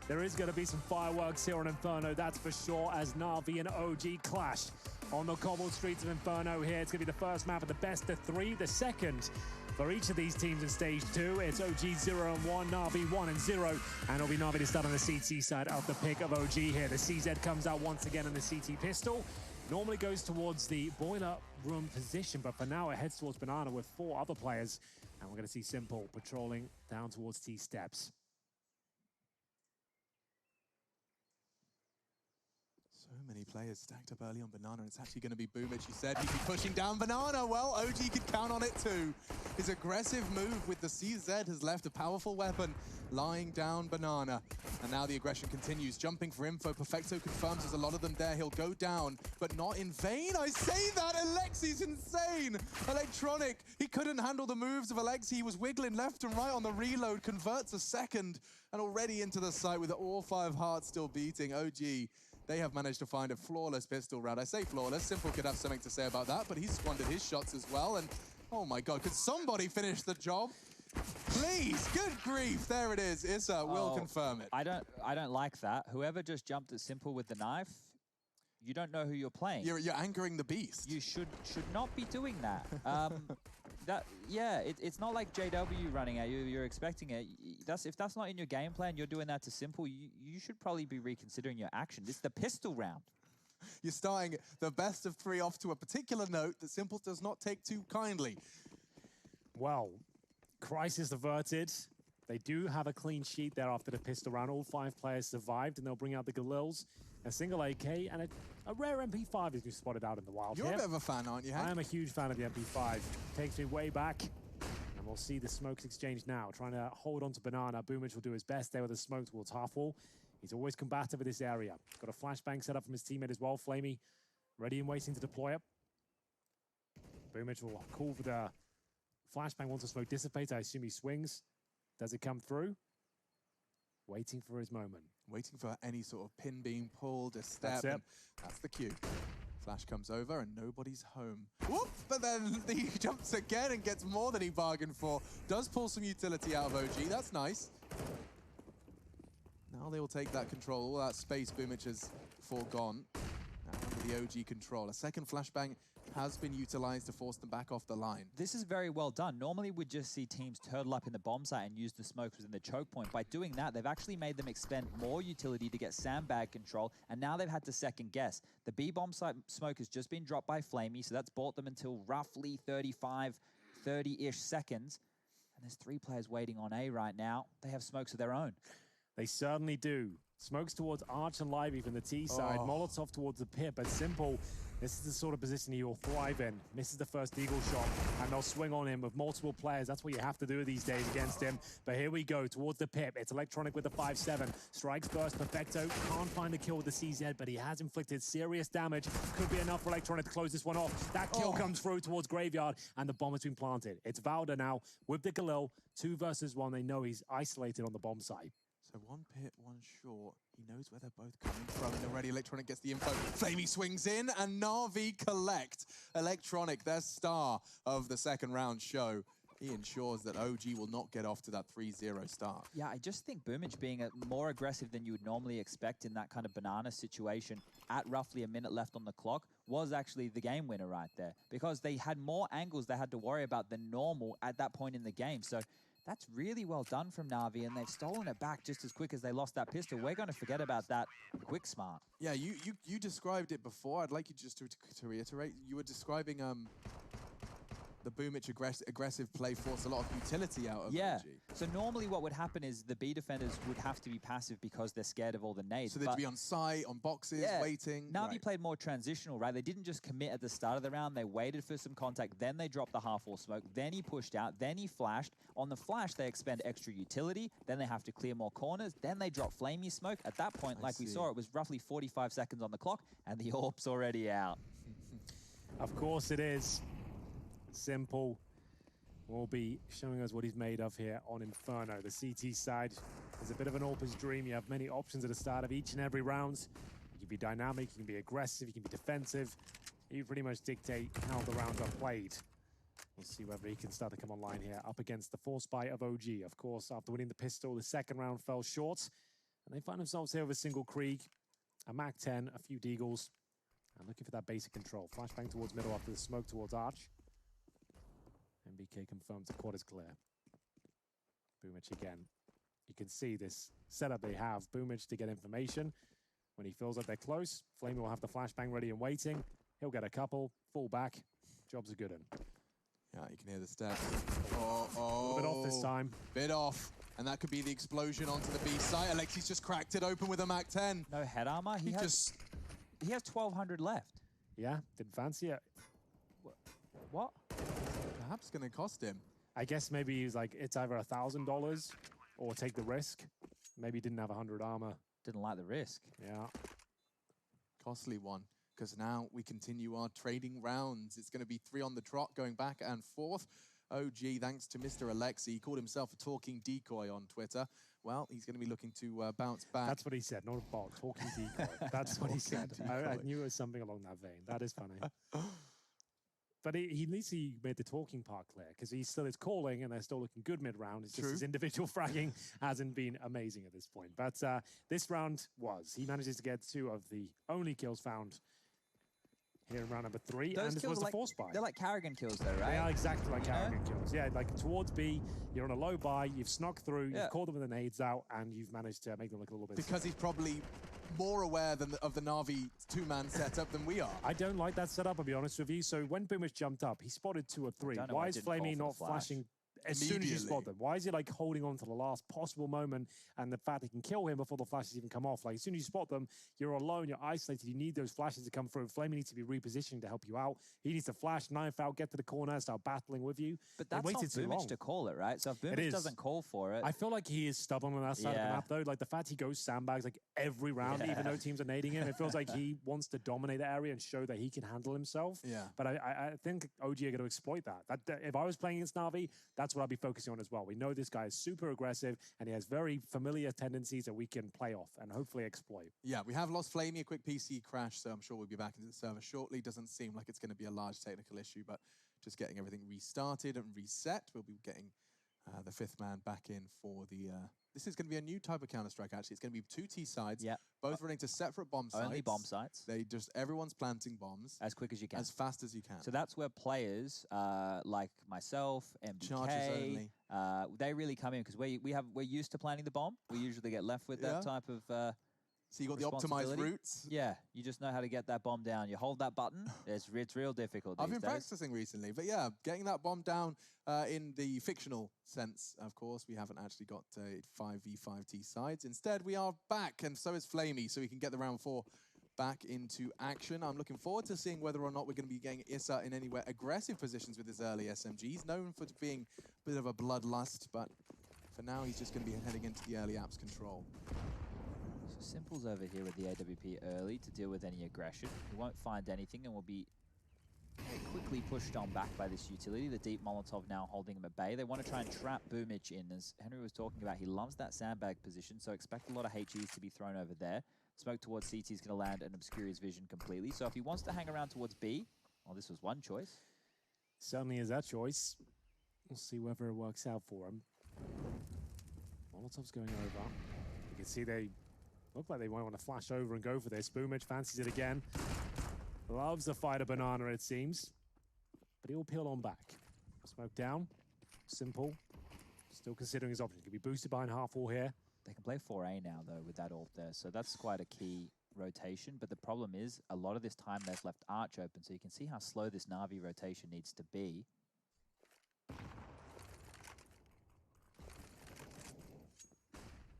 There is going to be some fireworks here on Inferno, that's for sure, as NaVi and OG clash on the cobbled streets of Inferno here. It's going to be the first map of the best of 3, the second for each of these teams in stage 2. It's OG 0 and 1, NaVi 1 and 0, and it'll be NaVi to start on the CT side of the pick of OG here. The CZ comes out once again in the CT pistol. Normally goes towards the boiler room position, but for now it heads towards Banana with 4 other players, and we're going to see Simple patrolling down towards T steps. So many players stacked up early on Banana, and it's actually going to be Boomich. He said he'd be pushing down Banana. Well, OG could count on it too. His aggressive move with the CZ has left a powerful weapon lying down Banana. And now the aggression continues, jumping for info. Perfecto confirms there's a lot of them there. He'll go down, but not in vain. I say that, Alexi's insane. Electronic, he couldn't handle the moves of Alexi. He was wiggling left and right on the reload, converts a second, and already into the site with all 5 hearts still beating. OG, they have managed to find a flawless pistol round. I say flawless, Simple could have something to say about that, but he's squandered his shots as well. And oh my God, could somebody finish the job? Please, good grief, there it is. Issa will confirm it. I don't like that. Whoever just jumped at Simple with the knife, you don't know who you're playing. You're angering the beast. You should not be doing that. It's not like JW running at you. You're expecting it. If that's not in your game plan, you're doing that to Simple. You should probably be reconsidering your action. It's the pistol round. You're starting the best of 3 off to a particular note that Simple does not take too kindly. Well, crisis averted. They do have a clean sheet there after the pistol round. All 5 players survived, and they'll bring out the Galils, a single AK, and a rare MP5 as you spotted out in the wild. You're a bit of a fan, aren't you, Hank? I am a huge fan of the MP5. Takes me way back, and we'll see the smokes exchange now. Trying to hold on to Banana. Boomich will do his best there with the smoke towards half wall. He's always combative in this area. Got a flashbang set up from his teammate as well. Flamey ready and waiting to deploy it. Boomich will call for the flashbang once the smoke dissipates. I assume he swings. Does it come through? Waiting for his moment. Waiting for any sort of pin being pulled, a step. That's the cue. Flash comes over and nobody's home. Whoop! But then he jumps again and gets more than he bargained for. Does pull some utility out of OG. That's nice. Now they will take that control. All that space Boomich has foregone. Now under the OG control. A second flashbang has been utilized to force them back off the line. This is very well done. Normally we'd just see teams turtle up in the bomb site and use the smokes within the choke point. By doing that, they've actually made them expend more utility to get sandbag control, and now they've had to second guess. The B bomb site smoke has just been dropped by Flamey, so that's bought them until roughly 35, 30-ish seconds. And there's 3 players waiting on A right now. They have smokes of their own. They certainly do. Smokes towards Arch and Lively from the T side. Molotov towards the pit, but Simple, this is the sort of position he'll thrive in. Misses the first Eagle shot, and they'll swing on him with multiple players. That's what you have to do these days against him. But here we go, towards the pit. It's Electronic with the 5-7. Strikes first, Perfecto. Can't find the kill with the CZ, but he has inflicted serious damage. Could be enough for Electronic to close this one off. That kill comes through towards Graveyard, and the bomb has been planted. It's Valda now with the Galil. 2 versus 1. They know he's isolated on the bomb site. So 1 pit, 1 short. He knows where they're both coming from, and already Electronic gets the info. Flamey swings in, and NaVi collect. Electronic, their star of the second round show. He ensures that OG will not get off to that 3-0 start. Yeah, I just think Boomich being more aggressive than you would normally expect in that kind of banana situation at roughly a minute left on the clock was actually the game winner right there, because they had more angles they had to worry about than normal at that point in the game. So that's really well done from NaVi, and they've stolen it back just as quick as they lost that pistol. We're going to forget about that quick smart. Yeah, you described it before. I'd like you just to reiterate. You were describing the Boomich aggressive play forced a lot of utility out of OG. So normally what would happen is the B defenders would have to be passive because they're scared of all the nades. So they'd be on site, on boxes, waiting. NaVi played more transitional, right? They didn't just commit at the start of the round. They waited for some contact, then they dropped the half-wall smoke, then he pushed out, then he flashed. On the flash, they expend extra utility, then they have to clear more corners, then they drop flamey smoke. At that point, like we saw, it was roughly 45 seconds on the clock, and the orb's already out. Of course it is. Simple will be showing us what he's made of here on Inferno. The CT side is a bit of an AWP's dream. You have many options at the start of each and every round. You can be dynamic, you can be aggressive, you can be defensive. You pretty much dictate how the rounds are played. We'll see whether he can start to come online here up against the force buy of OG. Of course, after winning the pistol, the second round fell short. And they find themselves here with a single Krieg, a Mac-10, a few Deagles, and looking for that basic control. Flashbang towards middle after the smoke towards Arch. MBK confirms the quad is clear. Boomich again. You can see this setup they have. Boomich to get information. When he feels like they're close, Flamey will have the flashbang ready and waiting. He'll get a couple, fall back. Job's a good one. Yeah, you can hear the steps. Oh, A little bit off this time. Bit off. And that could be the explosion onto the B site. Alexi's just cracked it open with a Mac-10. No head armor. He has 1,200 left. Yeah, didn't fancy it. What? Perhaps going to cost him. I guess maybe he's like, it's either $1,000 or take the risk. Maybe he didn't have 100 armor. Didn't like the risk. Yeah. Costly one. Because now we continue our trading rounds. It's going to be 3 on the trot, going back and forth. OG, thanks to Mr. Alexi. He called himself a talking decoy on Twitter. Well, he's going to be looking to bounce back. That's what he said, not a bot, talking decoy. That's what he said. I knew it was something along that vein. That is funny. But at least he made the talking part clear, because he still is calling and they're still looking good mid-round. It's just his individual fragging hasn't been amazing at this point. But this round was. He manages to get 2 of the only kills found here in round number 3, Those and this was the force buy. They're like Carrigan kills though, right? They are exactly like Carrigan kills. Yeah, like towards B, you're on a low buy, you've snuck through, you've called them with the nades out, and you've managed to make them look a little bit because he's probably more aware of the NaVi 2-man setup than we are. I don't like that setup, I'll be honest with you. So when Boomich jumped up, he spotted 2 or 3. Why is Flamey not flashing as soon as you spot them? Why is he like holding on to the last possible moment and the fact he can kill him before the flashes even come off? Like as soon as you spot them, you're alone, you're isolated, you need those flashes to come through. Flamey needs to be repositioning to help you out. He needs to flash, knife out, get to the corner, start battling with you. But that's not Boomich to call it, right? So if Boomich doesn't call for it... I feel like he is stubborn on that side of the map though. Like the fact he goes sandbags like every round, even though teams are nading him, it feels like he wants to dominate the area and show that he can handle himself. Yeah. But I think OG are going to exploit that. If I was playing against NaVi, that's what I'd be focusing on as well. We know this guy is super aggressive and he has very familiar tendencies that we can play off and hopefully exploit. Yeah, we have lost Flamey, a quick PC crash, so I'm sure we'll be back into the server shortly. Doesn't seem like it's going to be a large technical issue, but just getting everything restarted and reset. We'll be getting the 5th man back in for the... This is going to be a new type of Counter-Strike, actually. It's going to be 2 T sides, both running to separate bomb sites. Only bomb sites. Everyone's planting bombs. As quick as you can. As fast as you can. So that's where players like myself, MBK, they really come in, because we're used to planting the bomb. We usually get left with that type of so you got the optimized routes? Yeah, you just know how to get that bomb down. You hold that button, it's real difficult I've been practicing recently, but yeah, getting that bomb down in the fictional sense, of course, we haven't actually got 5v5 T sides. Instead, we are back, and so is Flamey, so we can get the round 4 back into action. I'm looking forward to seeing whether or not we're going to be getting Issa in anywhere aggressive positions with his early SMG. He's known for being a bit of a bloodlust, but for now, he's just going to be heading into the early apps control. So Simple's over here with the AWP early to deal with any aggression. He won't find anything and will be quickly pushed on back by this utility. The deep Molotov now holding him at bay. They want to try and trap Boomich in. As Henry was talking about, he loves that sandbag position, so expect a lot of HEs to be thrown over there. Smoke towards CT is going to land and obscure his vision completely. So if he wants to hang around towards B, well, this was one choice. Certainly is that choice. We'll see whether it works out for him. Molotov's going over. You can see they look like they might want to flash over and go for this. Boomich fancies it again. Loves the fighter banana, it seems. But he'll peel on back. Smoke down. Simple. Still considering his options. Could be boosted behind half wall here. They can play 4A now, though, with that ult there. So that's quite a key rotation. But the problem is, a lot of this time they've left Arch open. So you can see how slow this NaVi rotation needs to be.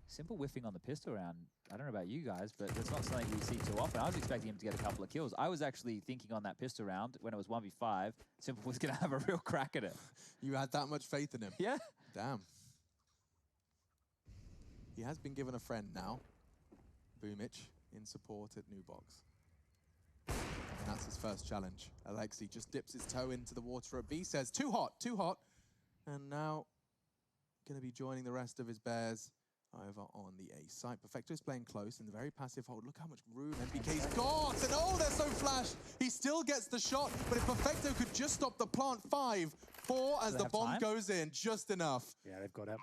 Simple whiffing on the pistol round. I don't know about you guys, but that's not something we see too often. I was expecting him to get a couple of kills. I was actually thinking on that pistol round, when it was 1v5, Simple was going to have a real crack at it. You had that much faith in him? Yeah. Damn. He has been given a friend now. Boomich in support at New Box. And that's his first challenge. Alexi just dips his toe into the water at B, says, too hot, too hot. And now going to be joining the rest of his bears over on the A site. Perfecto is playing close in the very passive hold. Look how much room MBK's got. And oh, they're so flash. He still gets the shot, but if Perfecto could just stop the plant 5-4 as the bomb goes in, just enough. Yeah, they've got it.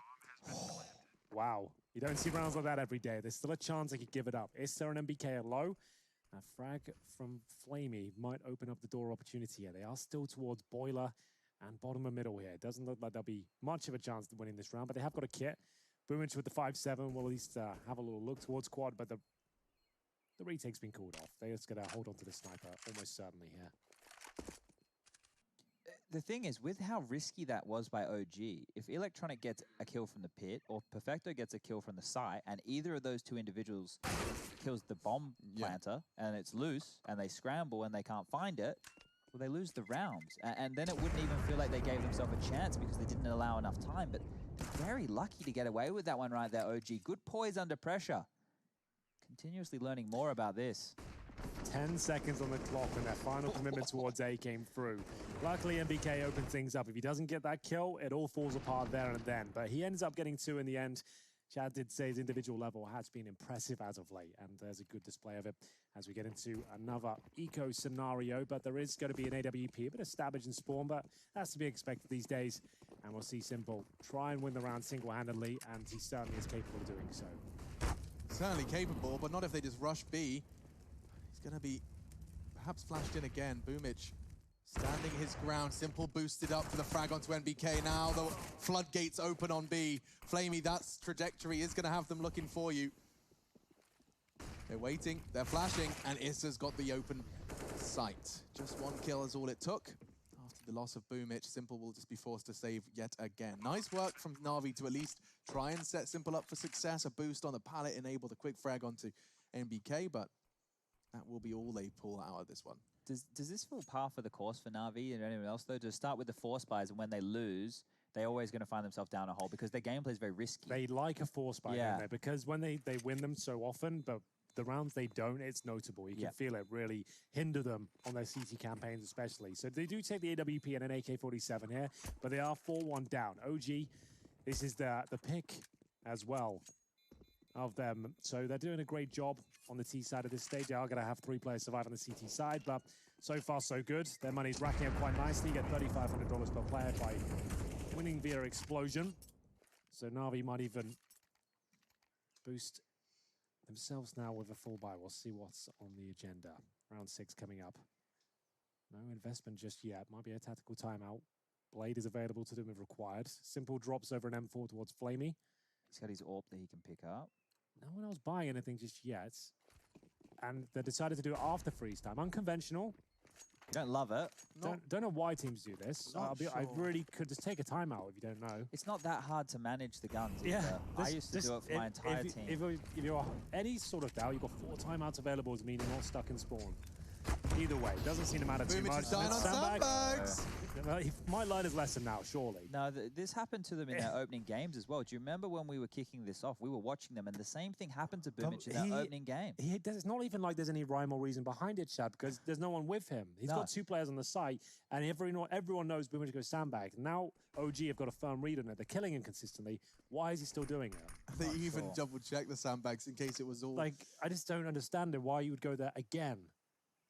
Wow. You don't see rounds like that every day. There's still a chance they could give it up. Is there an MBK at low? A frag from Flamey might open up the door opportunity here. They are still towards Boiler and bottom of middle here. It doesn't look like there'll be much of a chance to winning this round, but they have got a kit. Boomich with the 5-7 will at least have a little look towards quad, but the retake's been called off. They're just going to hold on to the sniper almost certainly here. The thing is, with how risky that was by OG, if Electronic gets a kill from the pit or Perfecto gets a kill from the site, and either of those two individuals kills the bomb planter and it's loose and they scramble and they can't find it, well, they lose the rounds. And then it wouldn't even feel like they gave themselves a chance because they didn't allow enough time. But they're very lucky to get away with that one right there, OG. Good poise under pressure. Continuously learning more about this. 10 seconds on the clock and their final commitment towards A came through. Luckily, MBK opened things up. If he doesn't get that kill, it all falls apart there and then. But he ends up getting 2 in the end. Chad did say his individual level has been impressive as of late, and there's a good display of it as we get into another eco scenario. But there is going to be an AWP, a bit of stabbage and spawn, but that's to be expected these days. And we'll see Simple try and win the round single-handedly, and he certainly is capable of doing so. Certainly capable, but not if they just rush B. He's going to be perhaps flashed in again. Boomich standing his ground. Simple boosted up for the frag onto NBK. Now the floodgates open on B. Flamey, that trajectory is going to have them looking for you. They're waiting, they're flashing, and Issa's got the open sight. Just 1 kill is all it took. After the loss of Boomich, Simple will just be forced to save yet again. Nice work from NaVi to at least try and set Simple up for success. A boost on the pallet enabled a quick frag onto NBK, but that will be all they pull out of this one. Does this feel par for the course for NaVi and anyone else, though? To start with the force buys, and when they lose, they're always going to find themselves down a hole because their gameplay is very risky. They like a force buy, don't they? Because when they win them so often, but the rounds they don't, it's notable. You can feel it really hinder them on their CT campaigns especially. So they do take the AWP and an AK-47 here, but they are 4-1 down. OG, this is the pick as well of them. So they're doing a great job on the T side of this stage. They are going to have 3 players survive on the CT side, but so far so good. Their money's racking up quite nicely. You get $3,500 per player by winning via explosion. So NaVi might even boost themselves now with a full buy. We'll see what's on the agenda. Round 6 coming up. No investment just yet. Might be a tactical timeout. Blade is available to them if required. Simple drops over an M4 towards Flamey. He's got his AWP that he can pick up. No one else buying anything just yet. And they decided to do it after freeze time. Unconventional. Don't love it. Don't know why teams do this. I really could just take a timeout if you don't know. It's not that hard to manage the guns either. I used to do it for my entire team. If you're any sort of doubt, you've got 4 timeouts available, to mean you're not stuck in spawn. Either way, doesn't seem to matter too much. Boomich is down on sandbags. He might learn his lesson now, surely. No, this happened to them in their opening games as well. Do you remember when we were kicking this off? We were watching them, and the same thing happened to Boomich in their opening game. It's not even like there's any rhyme or reason behind it, Chad, because there's no one with him. He's got 2 players on the site, and everyone knows Boomich goes sandbag. Now OG have got a firm read on it. They're killing him consistently. Why is he still doing it? They even double-checked the sandbags in case it was all... Like, I just don't understand it, why you would go there again.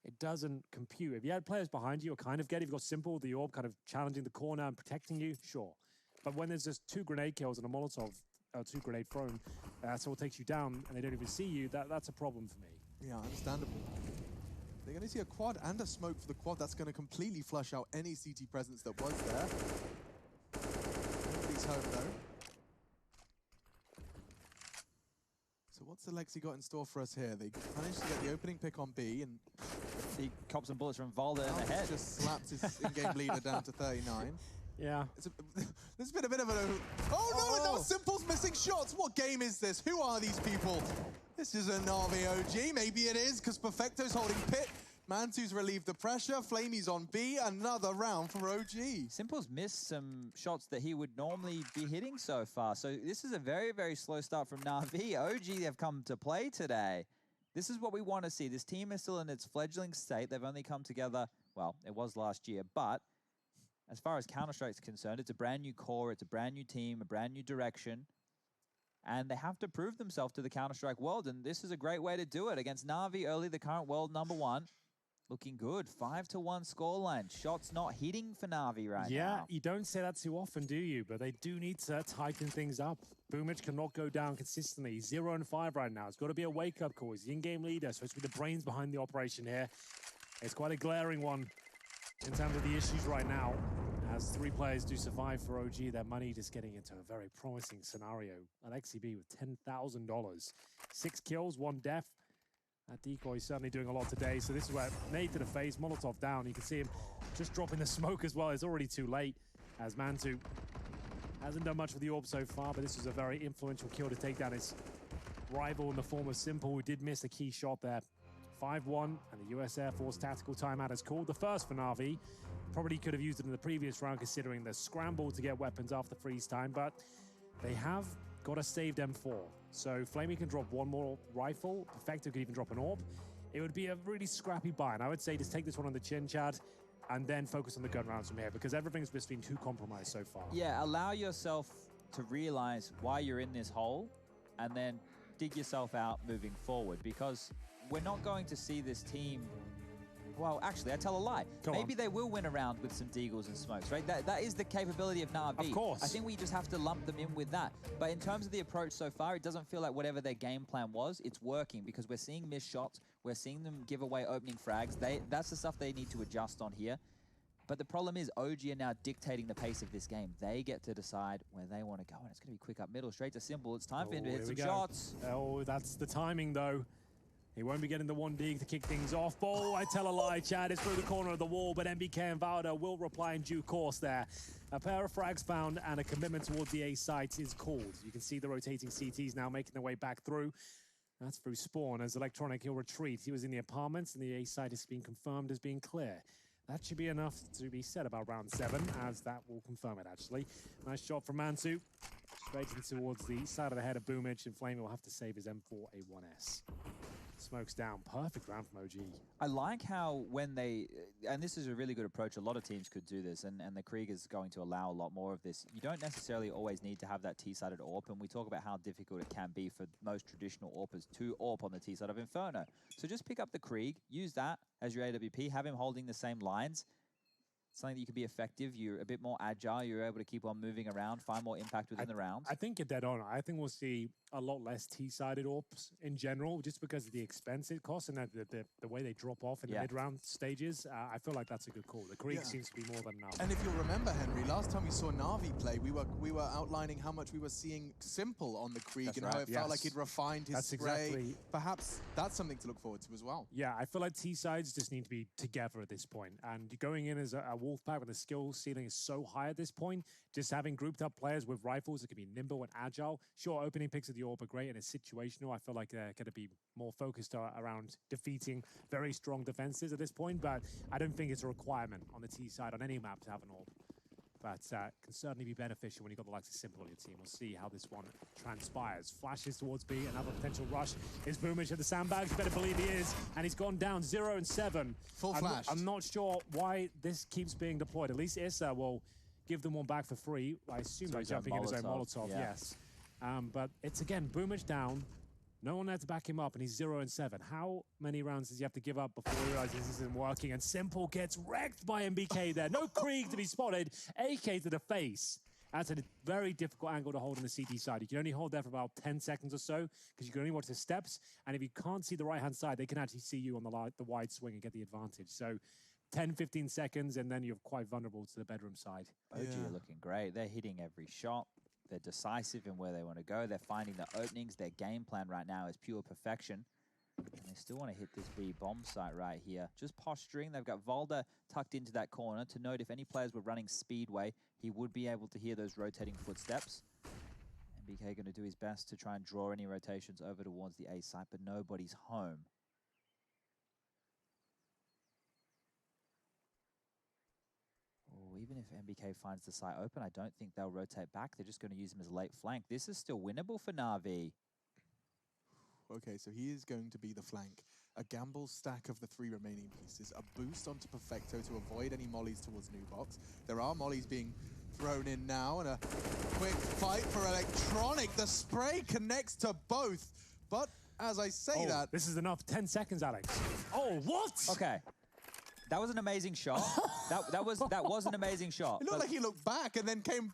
It doesn't compute. If you had players behind you, or kind of get, if you've got Simple, the orb kind of challenging the corner and protecting you, sure. But when there's just 2 grenade kills and a Molotov, 2 grenade thrown, that's all takes you down, and they don't even see you, that's a problem for me. Yeah, understandable. They're going to see a quad and a smoke for the quad. That's going to completely flush out any CT presence that was there. Nobody's home, though. So what's the Lexi got in store for us here? They managed to get the opening pick on B, and he cops some bullets from Valda in the head. Just slapped his in-game leader down to 39. Yeah. There's been a bit of a... Oh, no, and now Simple's missing shots. What game is this? Who are these people? This is a NaVi OG. Maybe it is, because Perfecto's holding pit. Mantu's relieved the pressure. Flamey's on B. Another round for OG. Simple's missed some shots that he would normally be hitting so far. So this is a very, very slow start from NaVi. OG have come to play today. This is what we want to see. This team is still in its fledgling state. They've only come together, well, it was last year, but as far as Counter-Strike is concerned, it's a brand new core, it's a brand new team, a brand new direction, and they have to prove themselves to the Counter-Strike world, and this is a great way to do it against NaVi early, the current world #1. Looking good. 5-1 scoreline. Shots not hitting for NaVi right now. Yeah, you don't say that too often, do you? But they do need to tighten things up. Boomich cannot go down consistently. 0-5 right now. It's got to be a wake-up call. He's the in-game leader, so it's with the brains behind the operation here. It's quite a glaring one in terms of the issues right now. As 3 players do survive for OG, their money just getting into a very promising scenario. Alexibi with $10,000. 6 kills, 1 death. That decoy is certainly doing a lot today. So this is where nade to the face, Molotov down. You can see him just dropping the smoke as well. It's already too late, as Mantu hasn't done much with the orb so far, but this was a very influential kill to take down his rival in the form of Simple, who did miss a key shot there. 5-1, and the US Air Force tactical timeout is called. The first for NaVi. Probably could have used it in the previous round, considering the scramble to get weapons after freeze time, but they have got a saved M4. So Flamey can drop 1 more rifle. Perfecto could even drop an orb. It would be a really scrappy buy, and I would say just take this one on the chin, Chad, and then focus on the gun rounds from here, because everything's just been too compromised so far. Yeah, allow yourself to realize why you're in this hole, and then dig yourself out moving forward, because we're not going to see this team. Well, actually, I tell a lie. Maybe they will win a round with some deagles and smokes, right? That is the capability of NaVi. Of course. I think we just have to lump them in with that. But in terms of the approach so far, it doesn't feel like whatever their game plan was, it's working, because we're seeing missed shots. We're seeing them give away opening frags. That's the stuff they need to adjust on here. But the problem is OG are now dictating the pace of this game. They get to decide where they want to go, and it's going to be quick up middle, straight to Simple. It's time for him to hit some shots. Oh, that's the timing, though. He won't be getting the 1 dig to kick things off. Oh, I tell a lie, Chad. It's through the corner of the wall, but MBK and Valda will reply in due course there. A pair of frags found and a commitment towards the A site is called. You can see the rotating CTs now making their way back through. That's through Spawn as Electronic, he'll retreat. He was in the apartments, and the A site has been confirmed as being clear. That should be enough to be said about round 7, as that will confirm it, actually. Nice shot from Mantu. Straight in towards the side of the head of Boomich, and Flamey will have to save his M4A1S. Smokes down. Perfect round from OG. I like how when they, and this is a really good approach, a lot of teams could do this, and the Krieg is going to allow a lot more of this. You don't necessarily always need to have that T-sided AWP, and we talk about how difficult it can be for most traditional AWPers to AWP on the T-side of Inferno. So just pick up the Krieg, use that as your AWP, have him holding the same lines. Something that you can be effective, you're a bit more agile, you're able to keep on moving around, find more impact within the rounds. I think you're dead on. I think we'll see a lot less T-sided AWPs in general, just because of the expense it costs and the way they drop off in the mid-round stages. I feel like that's a good call. The Krieg seems to be more than enough. And if you'll remember, Henry, last time we saw NaVi play, we were outlining how much we were seeing Simple on the Krieg and how it felt like he'd refined his spray. Perhaps that's something to look forward to as well. Yeah, I feel like T-sides just need to be together at this point. And going in as a Wolfpack with the skill ceiling is so high at this point, just having grouped up players with rifles that can be nimble and agile. Sure, opening picks of the AWP are great and it's situational. I feel like they're going to be more focused around defeating very strong defenses at this point, but I don't think it's a requirement on the T side on any map to have an AWP. But can certainly be beneficial when you've got the likes of Simple on your team. We'll see how this one transpires. Flashes towards B, another potential rush. Is Boomich at the sandbags? Better believe he is. And he's gone down 0-7. Full flash. I'm not sure why this keeps being deployed. At least ESL will give them one back for free. I assume by jumping in his own Molotov, yes. But it's again, Boomich down. No one there to back him up, and he's 0-7. How many rounds does he have to give up before he realizes this isn't working? And Simple gets wrecked by MBK there. No Krieg to be spotted. AK to the face. That's a very difficult angle to hold on the CT side. You can only hold there for about 10 seconds or so, because you can only watch the steps. And if you can't see the right-hand side, they can actually see you on the wide swing and get the advantage. So 10, 15 seconds, and then you're quite vulnerable to the bedroom side. OG are looking great. They're hitting every shot. They're decisive in where they want to go. They're finding the openings. Their game plan right now is pure perfection. And they still want to hit this B bomb site right here. Just posturing. They've got Valda tucked into that corner. To note, if any players were running Speedway, he would be able to hear those rotating footsteps. MBK going to do his best to try and draw any rotations over towards the A site, but nobody's home. Even if MBK finds the site open, I don't think they'll rotate back. They're just going to use him as a late flank. This is still winnable for NaVi. Okay, so he is going to be the flank. A gamble stack of the 3 remaining pieces. A boost onto Perfecto to avoid any mollies towards New Box. There are mollies being thrown in now, and a quick fight for Electronic. The spray connects to both. But as I say that... This is enough. 10 seconds, Alex. Oh, what? Okay. That was an amazing shot. that was an amazing shot. It looked like he looked back and then came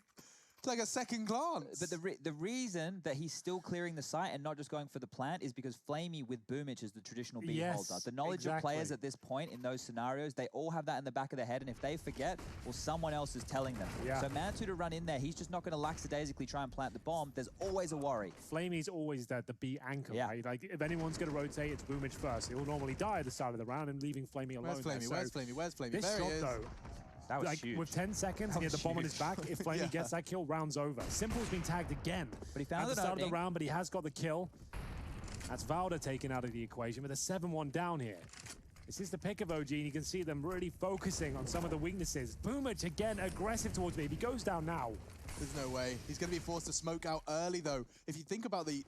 to like a second glance. But the reason that he's still clearing the site and not just going for the plant is because Flamey with Boomich is the traditional B holder. The knowledge of players at this point in those scenarios, they all have that in the back of their head, and if they forget, well, someone else is telling them. So Mantu to run in there, he's just not going to lackadaisically try and plant the bomb. There's always a worry. Flamey's always the B anchor, right? Like, if anyone's going to rotate, it's Boomich first. He'll normally die at the start of the round and leaving Flamey alone. Where's Flamey? Where's Flamey? Where's Flamey? This there shot, he is. though, that was like, huge. with 10 seconds and he had the bomb on his back, if Flamey gets that kill, round's over. Simple's been tagged again but he found at the start of the round, but he has got the kill. That's Valda taken out of the equation with a 7-1 down here. This is the pick of OG, and you can see them really focusing on some of the weaknesses. Boomich, again, aggressive towards me. He goes down now. There's no way. He's going to be forced to smoke out early, though. If you think about the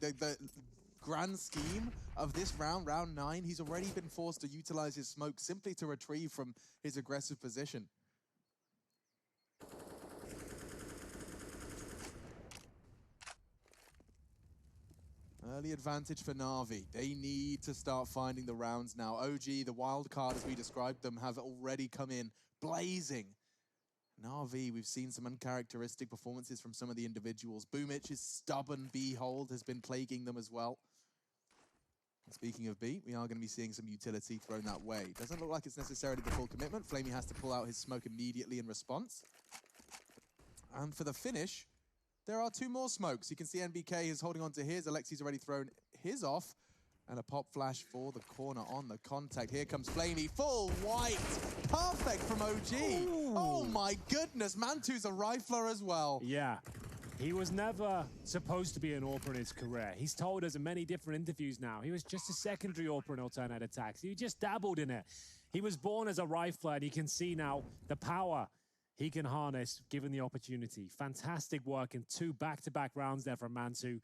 grand scheme of this round, round 9, he's already been forced to utilize his smoke simply to retrieve from his aggressive position. Early advantage for NaVi. They need to start finding the rounds now. OG, the wild card as we described them, have already come in blazing. NaVi, we've seen some uncharacteristic performances from some of the individuals. Boomich's stubborn B hold has been plaguing them as well. And speaking of B, we are going to be seeing some utility thrown that way. Doesn't look like it's necessarily the full commitment. Flamey has to pull out his smoke immediately in response. And for the finish, there are 2 more smokes. You can see NBK is holding on to his. Alexi's already thrown his off. And a pop flash for the corner on the contact. Here comes Flamey, full white. Perfect from OG. Ooh. Oh my goodness, Mantu's a rifler as well. Yeah, he was never supposed to be an AWPer in his career. He's told us in many different interviews now, he was just a secondary AWPer in alternate attacks. He just dabbled in it. He was born as a rifler, and you can see now the power he can harness given the opportunity. Fantastic work in 2 back-to-back rounds there from Mantu,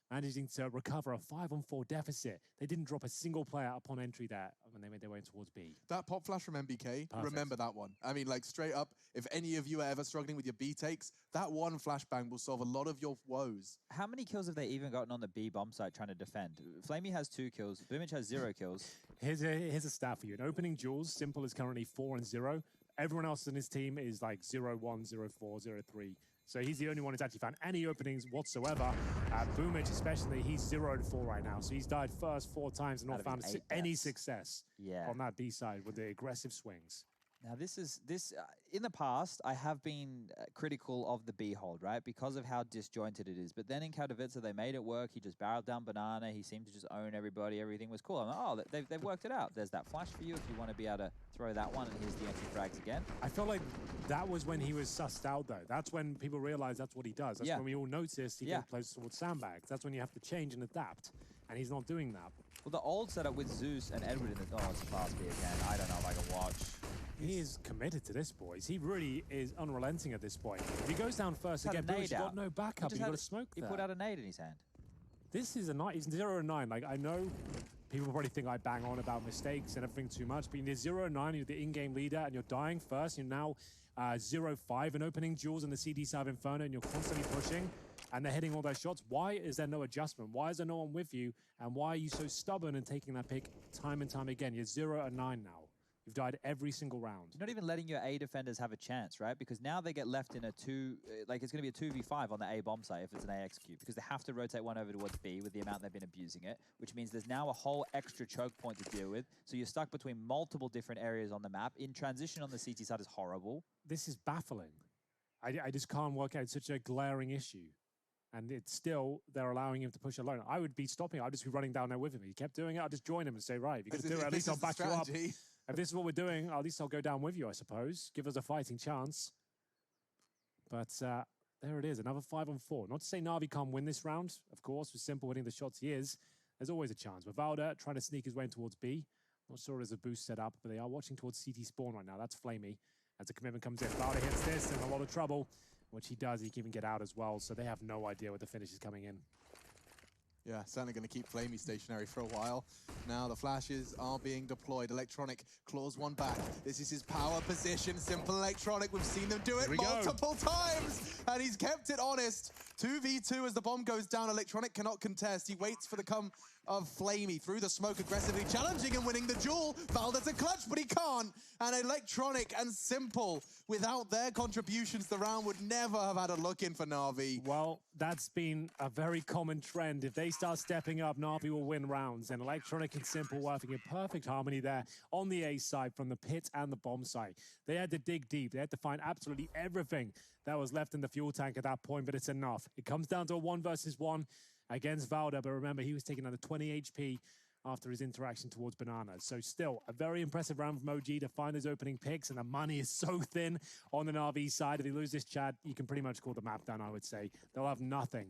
managing to recover a 5-on-4 deficit. They didn't drop a single player upon entry there when they made their way towards B. That pop flash from NBK, remember that one. I mean, like, straight up, if any of you are ever struggling with your B takes, that one flashbang will solve a lot of your woes. How many kills have they even gotten on the B bomb site trying to defend? Flamey has 2 kills. Boomich has 0 kills. Here's a stat for you. In opening duels, Simple is currently 4-0. Everyone else in his team is like 0-1, 0-4, 0-3. So he's the only one who's actually found any openings whatsoever. Boomich especially, he's 0-4 right now. So he's died first 4 times and not found any success on that B side with the aggressive swings. Now in the past, I have been critical of the B hold, right? Because of how disjointed it is. But then in Katowice, they made it work. He just barreled down Banana. He seemed to just own everybody. Everything was cool. I'm like, oh, they've worked it out. There's that flash for you if you want to be able to throw that one. And here's the empty frags again. I feel like that was when he was sussed out, though. That's when people realized that's what he does. That's when we all noticed he plays towards sandbags. That's when you have to change and adapt. And he's not doing that. Well, the old setup with Zeus and Edward in the... Oh, it's a fast B again. I don't know if I can watch. He is committed to this, boys. He really is unrelenting at this point. If he goes down first again, Boomich got no backup. He got a smoke there. He put out a nade in his hand. This is a night. He's 0-9. Like, I know people probably think I bang on about mistakes and everything too much, but you're 0-9, you're the in-game leader, and you're dying first. You're now 0-5 in opening duels in the CD side of Inferno, and you're constantly pushing, and they're hitting all those shots. Why is there no adjustment? Why is there no one with you? And why are you so stubborn and taking that pick time and time again? You're 0-9 now. You've died every single round. You're not even letting your A defenders have a chance, right? Because now they get left in a it's going to be a 2v5 on the A bomb site if it's an A execute, because they have to rotate one over towards B with the amount they've been abusing it, which means there's now a whole extra choke point to deal with. So you're stuck between multiple different areas on the map. In transition on the CT side is horrible. This is baffling. I just can't work out. It's such a glaring issue. And it's still, they're allowing him to push alone. I would be stopping. I'd just be running down there with him. He kept doing it. I'd just join him and say, right, if you're going to do it, at least I'll back you up. If this is what we're doing, at least I'll go down with you, I suppose. Give us a fighting chance. But there it is, another 5-on-4. Not to say NaVi can't win this round, of course, with Simple hitting the shots he is. There's always a chance. With Valda trying to sneak his way in towards B. Not sure there's a boost set up, but they are watching towards CT spawn right now. That's Flamey. As the commitment comes in, Valda hits this in a lot of trouble. Which he does, he can even get out as well, so they have no idea where the finish is coming in. Yeah, certainly going to keep Flamey stationary for a while. Now the flashes are being deployed. Electronic claws one back. This is his power position. Simple Electronic. We've seen them do it multiple times. And he's kept it honest. 2v2 as the bomb goes down. Electronic cannot contest. He waits for the of Flamey through the smoke, aggressively challenging and winning the duel. Valda to clutch, but he can't. And Electronic and Simple, without their contributions, the round would never have had a look in for NaVi. Well, that's been a very common trend. If they start stepping up, NaVi will win rounds. And Electronic and Simple working in perfect harmony there on the A side from the pit and the bomb site. They had to dig deep. They had to find absolutely everything that was left in the fuel tank at that point, but it's enough. It comes down to a 1 versus 1 against Valda, but remember, he was taking another 20 HP after his interaction towards Banana. So still, a very impressive round from OG to find his opening picks, and the money is so thin on the NaVi side. If they lose this, Chad, you can pretty much call the map down, I would say. They'll have nothing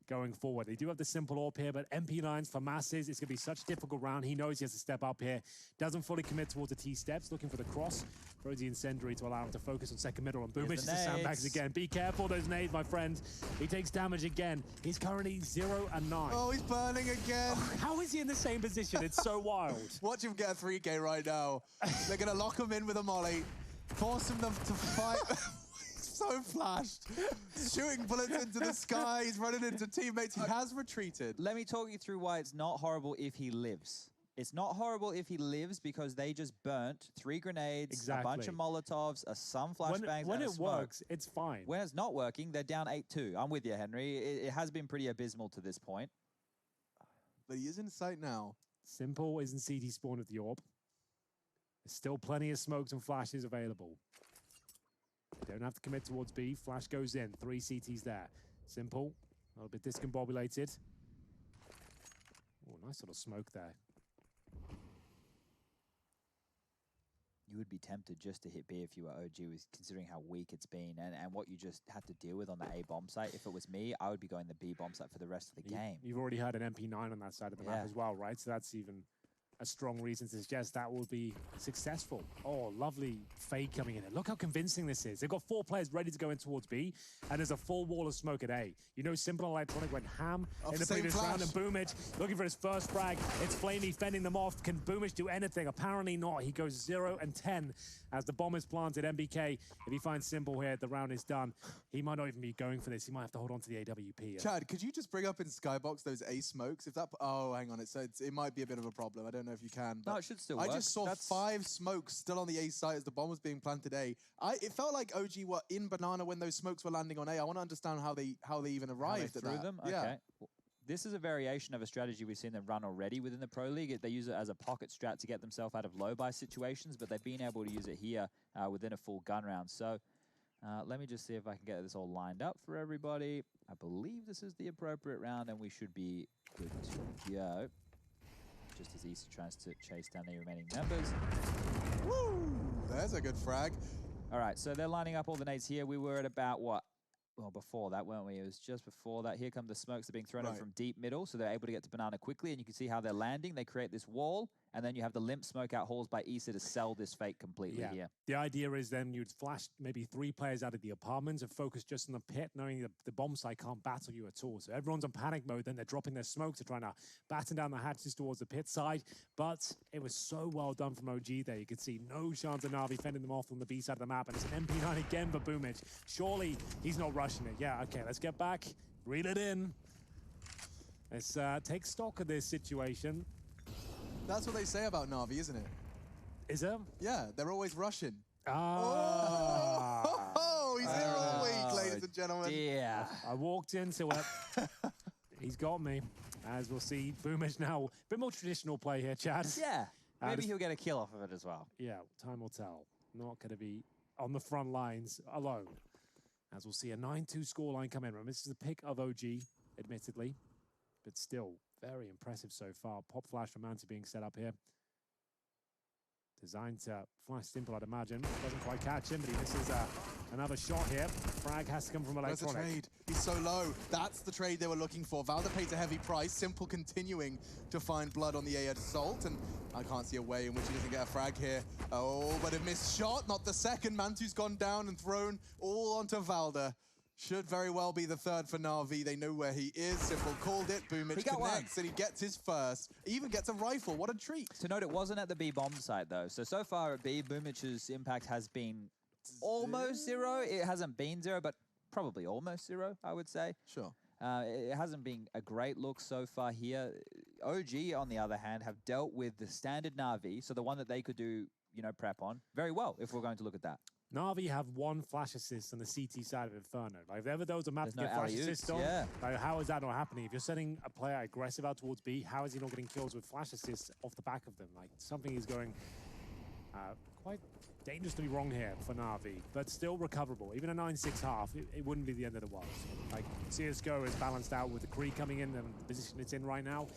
going forward. They do have the Simple AWP here, but MP9s for masses, it's going to be such a difficult round. He knows he has to step up here. Doesn't fully commit towards the T-steps, looking for the cross. Throws the Incendiary to allow him to focus on second middle, and Boomish to sandbags again. Be careful, those nades, my friend. He takes damage again. He's currently 0 and 9. Oh, he's burning again. Oh, how is he in the same position? It's so wild. Watch him get a 3K right now. They're going to lock him in with a molly, forcing them to fight. So flashed, shooting bullets into the sky. He's running into teammates. He has retreated. Let me talk you through why it's not horrible if he lives. It's not horrible if he lives because they just burnt 3 grenades, a bunch of Molotovs, some flashbangs, when and it works, it's fine. When it's not working, they're down 8-2. I'm with you, Henry. It has been pretty abysmal to this point. But he is in sight now. Simple is in CT spawn with the AWP. There's still plenty of smokes and flashes available. Don't have to commit towards B. Flash goes in. 3 CTs there. Simple. A little bit discombobulated. Oh, nice little smoke there. You would be tempted just to hit B if you were OG, with considering how weak it's been and what you just had to deal with on the A bomb site. If it was me, I would be going the B bomb site for the rest of the game. You've already had an MP9 on that side of the map as well, right? So that's even a strong reason to suggest that will be successful. Oh, lovely fade coming in. Look how convincing this is. They've got 4 players ready to go in towards B, and there's a full wall of smoke at A. You know, Simple Electronic went ham in the previous round, and Boomish looking for his first frag. It's Flamey fending them off. Can Boomish do anything? Apparently not. He goes 0 and 10 as the bomb is planted. MBK, if he finds Simple here, the round is done. He might not even be going for this. He might have to hold on to the AWP here. Chad, could you just bring up in Skybox those A smokes? If that, oh, hang on, it might be a bit of a problem. I don't know if you can. No, it should still work. I just saw 5 smokes still on the A site as the bomb was being planted A. It felt like OG were in Banana when those smokes were landing on A. I want to understand how they even arrived at that. Them? Yeah. Okay. Well, this is a variation of a strategy we've seen them run already within the Pro League. They use it as a pocket strat to get themselves out of low-buy situations, but they've been able to use it here within a full gun round. So let me just see if I can get this all lined up for everybody. I believe this is the appropriate round, and we should be good to go. Just as Issa tries to chase down the remaining members. Woo! There's a good frag. All right, so they're lining up all the nades here. We were at about, what? Well, before that, weren't we? It was just before that. Here come the smokes. They're being thrown up from deep middle, so they're able to get to Banana quickly, and you can see how they're landing. They create this wall, and then you have the limp smoke out hauls by Issa to sell this fake completely here. The idea is then you'd flash maybe 3 players out of the apartments and focus just on the pit, knowing that the bomb site can't battle you at all. So everyone's on panic mode, then they're dropping their smokes, they're trying to batten down the hatches towards the pit side. But it was so well done from OG there. You could see no chance of NaVi fending them off on the B side of the map, and it's an MP9 again for Boomish. Surely he's not rushing it. Yeah, okay, let's get back, reel it in. Let's take stock of this situation. That's what they say about NaVi, isn't it? Is it? Yeah, they're always rushing. Ah. Oh, he's here all week, ladies and gentlemen. Yeah. I walked into it. He's got me. As we'll see, Boomish now, a bit more traditional play here, Chad. Yeah. Maybe he'll get a kill off of it as well. Yeah, time will tell. Not going to be on the front lines alone. As we'll see a 9-2 scoreline come in. Remember, this is a pick of OG, admittedly, but still very impressive so far. Pop flash from Manti being set up here. Designed to flash Simple, I'd imagine. Doesn't quite catch him, but he misses another shot here. Frag has to come from Electronic. That's the trade. He's so low. That's the trade they were looking for. Valda pays a heavy price. Simple continuing to find blood on the A assault, and I can't see a way in which he doesn't get a frag here. Oh, but a missed shot. Not the second. Mantu's gone down and thrown all onto Valda. Should very well be the 3rd for NaVi. They know where he is. Simple called it. Boomish connects, and he gets his first. He even gets a rifle. What a treat. To note, it wasn't at the B bomb site, though. So far at B, Boomish's impact has been almost 0. It hasn't been 0, but probably almost 0, I would say. Sure. It hasn't been a great look so far here. OG, on the other hand, have dealt with the standard NaVi, so the one that they could do, you know, prep on, very well, if we're going to look at that. NaVi have one flash assist on the CT side of Inferno. Like, if ever there was a map There's to no get flash alley-oops, assist on, yeah. like, how is that not happening? If you're setting a player aggressive out towards B, how is he not getting kills with flash assists off the back of them? Like, something is going quite dangerously wrong here for NaVi, but still recoverable. Even a 9-6 half, it wouldn't be the end of the world. Like, CSGO is balanced out with the Kree coming in and the position it's in right now.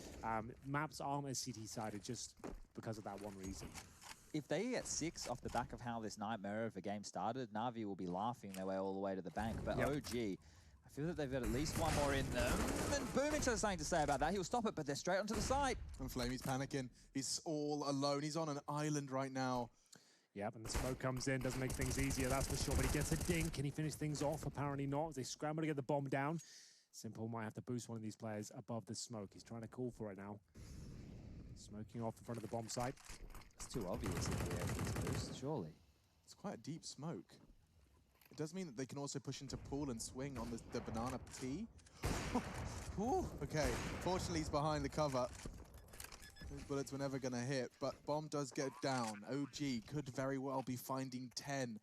Maps aren't as CT-sided just because of that one reason. If they get 6 off the back of how this nightmare of a game started, NaVi will be laughing their way all the way to the bank. But yep. OG, I feel that they've got at least one more in them. And Boomich has something to say about that. He'll stop it, but they're straight onto the side. And Flamey's panicking. He's all alone. He's on an island right now. Yep, and the smoke comes in, doesn't make things easier, that's for sure. But he gets a dink. Can he finish things off? Apparently not. They scramble to get the bomb down. Simple might have to boost one of these players above the smoke. He's trying to call for it now. Smoking off in front of the bomb site. It's too obvious if they're able to boost, surely. It's quite a deep smoke. It does mean that they can also push into pool and swing on the banana T. Ooh, okay, fortunately he's behind the cover. Those bullets were never gonna hit, but bomb does get down. OG could very well be finding 10.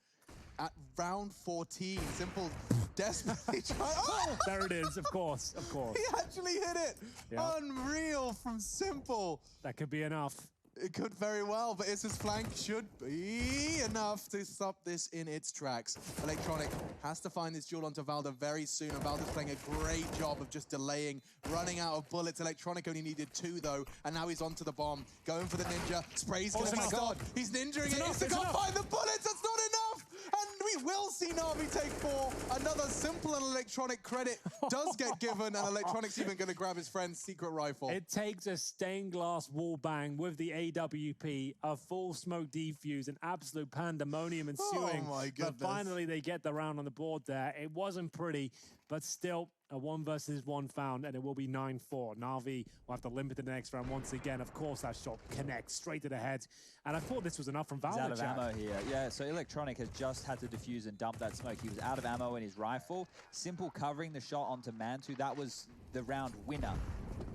At round 14, Simple desperately trying. Oh! There it is, of course, of course. He actually hit it. Yep. Unreal from Simple. That could be enough. It could very well, but Issa's flank should be enough to stop this in its tracks. Electronic has to find this duel onto Valda very soon, and Valda's playing a great job of just delaying, running out of bullets. Electronic only needed 2 though, and now he's onto the bomb, going for the ninja. Spray's gonna be stopped. He's ninjering it. Issa can't find the bullets. That's not enough. And we will see NaVi take 4. Another Simple and Electronic credit does get given, and Electronic's even going to grab his friend's secret rifle. It takes a stained glass wall bang with the AWP, a full smoke defuse, an absolute pandemonium ensuing. Oh my goodness. But finally they get the round on the board there. It wasn't pretty, but still a 1 versus 1 found, and it will be 9-4. NaVi will have to limp it to the next round once again. Of course, that shot connects straight to the head. And I thought this was enough from Valda. He's out of ammo here. Yeah, so Electronic has just had to defuse and dump that smoke. He was out of ammo in his rifle. Simple covering the shot onto Mantu. That was the round winner.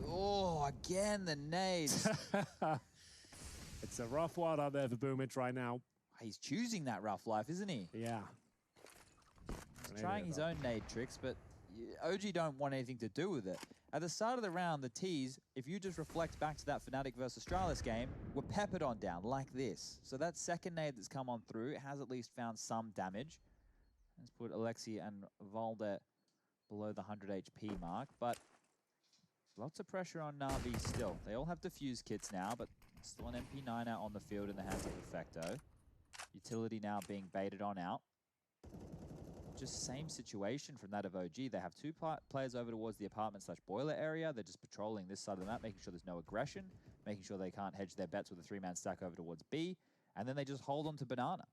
Oh, again, the nades. It's a rough one out there for Boomich right now. He's choosing that rough life, isn't he? Yeah. He's trying his own nade tricks, but OG don't want anything to do with it. At the start of the round, the T's, if you just reflect back to that Fnatic versus Astralis game, were peppered on down like this. So that second nade that's come on through has at least found some damage. Let's put Alexi and Valda below the 100 HP mark, but lots of pressure on NaVi still. They all have defuse kits now, but still an MP9 out on the field in the hands of Perfecto. Utility now being baited on out. Just same situation from that of OG. They have 2 players over towards the apartment/boiler area. They're just patrolling this side of the map, making sure there's no aggression, making sure they can't hedge their bets with a 3-man stack over towards B, and then they just hold on to banana.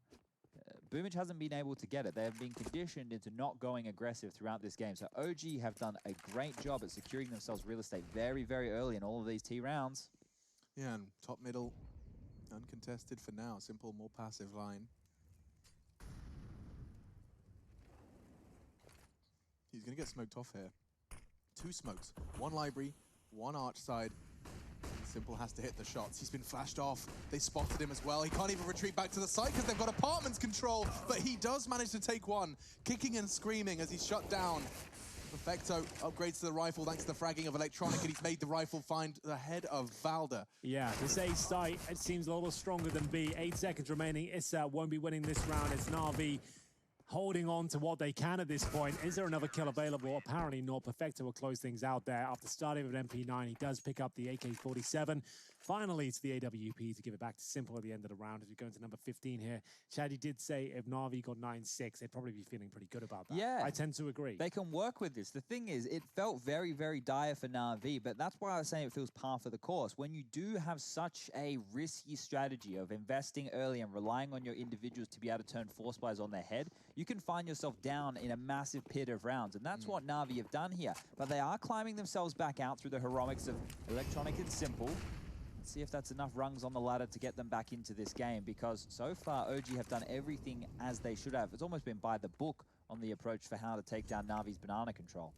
Boomich hasn't been able to get it. They have been conditioned into not going aggressive throughout this game. So OG have done a great job at securing themselves real estate very, very early in all of these T rounds. Yeah, and top middle, uncontested for now. Simple, more passive line. He's going to get smoked off here. 2 smokes. 1 library, 1 arch side. Simple has to hit the shots. He's been flashed off. They spotted him as well. He can't even retreat back to the site because they've got apartments control, but he does manage to take 1, kicking and screaming as he's shut down. Perfecto upgrades to the rifle thanks to the fragging of Electronic, and he's made the rifle find the head of Valda. Yeah, this A site, it seems a little stronger than B. 8 seconds remaining. Issa won't be winning this round. It's NaVi holding on to what they can at this point. Is there another kill available? Apparently not. Perfecto will close things out there. After starting with an MP9, he does pick up the AK-47. Finally, it's the AWP to give it back to Simple at the end of the round as we go into number 15 here. Chad, did say if NaVi got 9-6, they'd probably be feeling pretty good about that. Yeah. I tend to agree. They can work with this. The thing is, it felt very, very dire for NaVi, but that's why I was saying it feels par for the course. When you do have such a risky strategy of investing early and relying on your individuals to be able to turn force buys on their head, you can find yourself down in a massive pit of rounds, and that's what NaVi have done here. But they are climbing themselves back out through the heroics of Electronic and Simple. Let's see if that's enough rungs on the ladder to get them back into this game, because so far OG have done everything as they should have. It's almost been by the book on the approach for how to take down NaVi's banana control.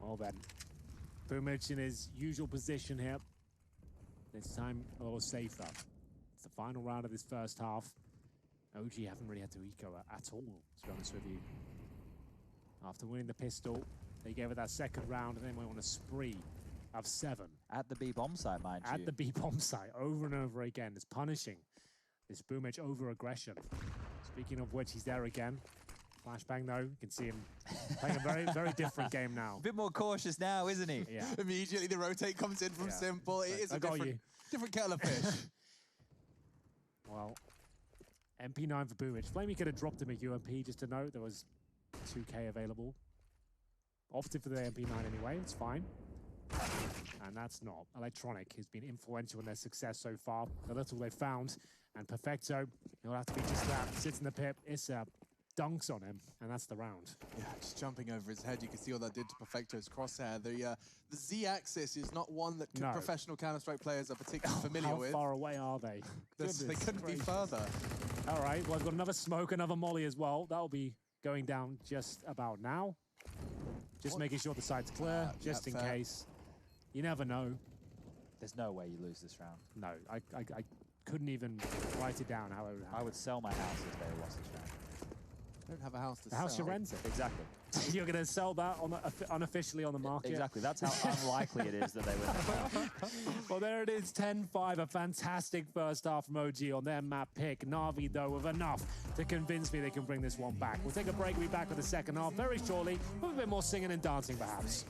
Well then, Boomich in his usual position here. This time a little safer. It's the final round of this first half. OG haven't really had to eco at all, to be honest with you. After winning the pistol, they gave it that second round and then went on a spree of 7. At the B bomb site, mind you. At the B bomb site, over and over again. It's punishing this Boomich over-aggression. Speaking of which, he's there again. Flashbang though, you can see him playing a very, very different game now. A bit more cautious now, isn't he? Yeah. Immediately the rotate comes in from Simple. It is a different kettle of fish. Well, MP9 for Boomich. Flamey could have dropped him a UMP just to note there was 2K available. Opted for the MP9 anyway, it's fine. And that's not. Electronic has been influential in their success so far. The little they found. And Perfecto, he'll have to be just that. Sits in the pit. Issa dunks on him, and that's the round. Yeah, just jumping over his head. You can see what that did to Perfecto's crosshair. The Z-axis is not one that professional Counter-Strike players are particularly familiar with. How far away are they? They couldn't be further. All right, well, I've got another smoke, another molly as well. That'll be going down just about now. Just making sure the side's clear, just in case. You never know. There's no way you lose this round. No, I couldn't even write it down how it would happen. I would sell my house if they lost this round. I don't have a house to sell. The house you rent it. Exactly. You're going to sell that on unofficially on the market? Exactly. That's how unlikely it is that they win. Well, there it is, 10-5. A fantastic first half from OG on their map pick. NaVi, though, with enough to convince me they can bring this one back. We'll take a break. We'll be back with the second half very shortly with a bit more singing and dancing, perhaps.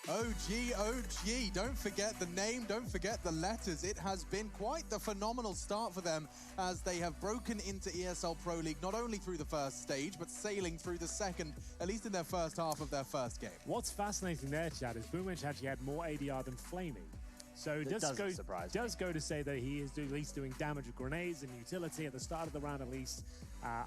OG. Don't forget the name, don't forget the letters. It has been quite the phenomenal start for them as they have broken into ESL Pro League, not only through the first stage, but sailing through the second, at least in their first half of their first game. What's fascinating there, Chad, is Boomich actually had more ADR than Flamey. So it does go to say that he is at least doing damage with grenades and utility at the start of the round at least.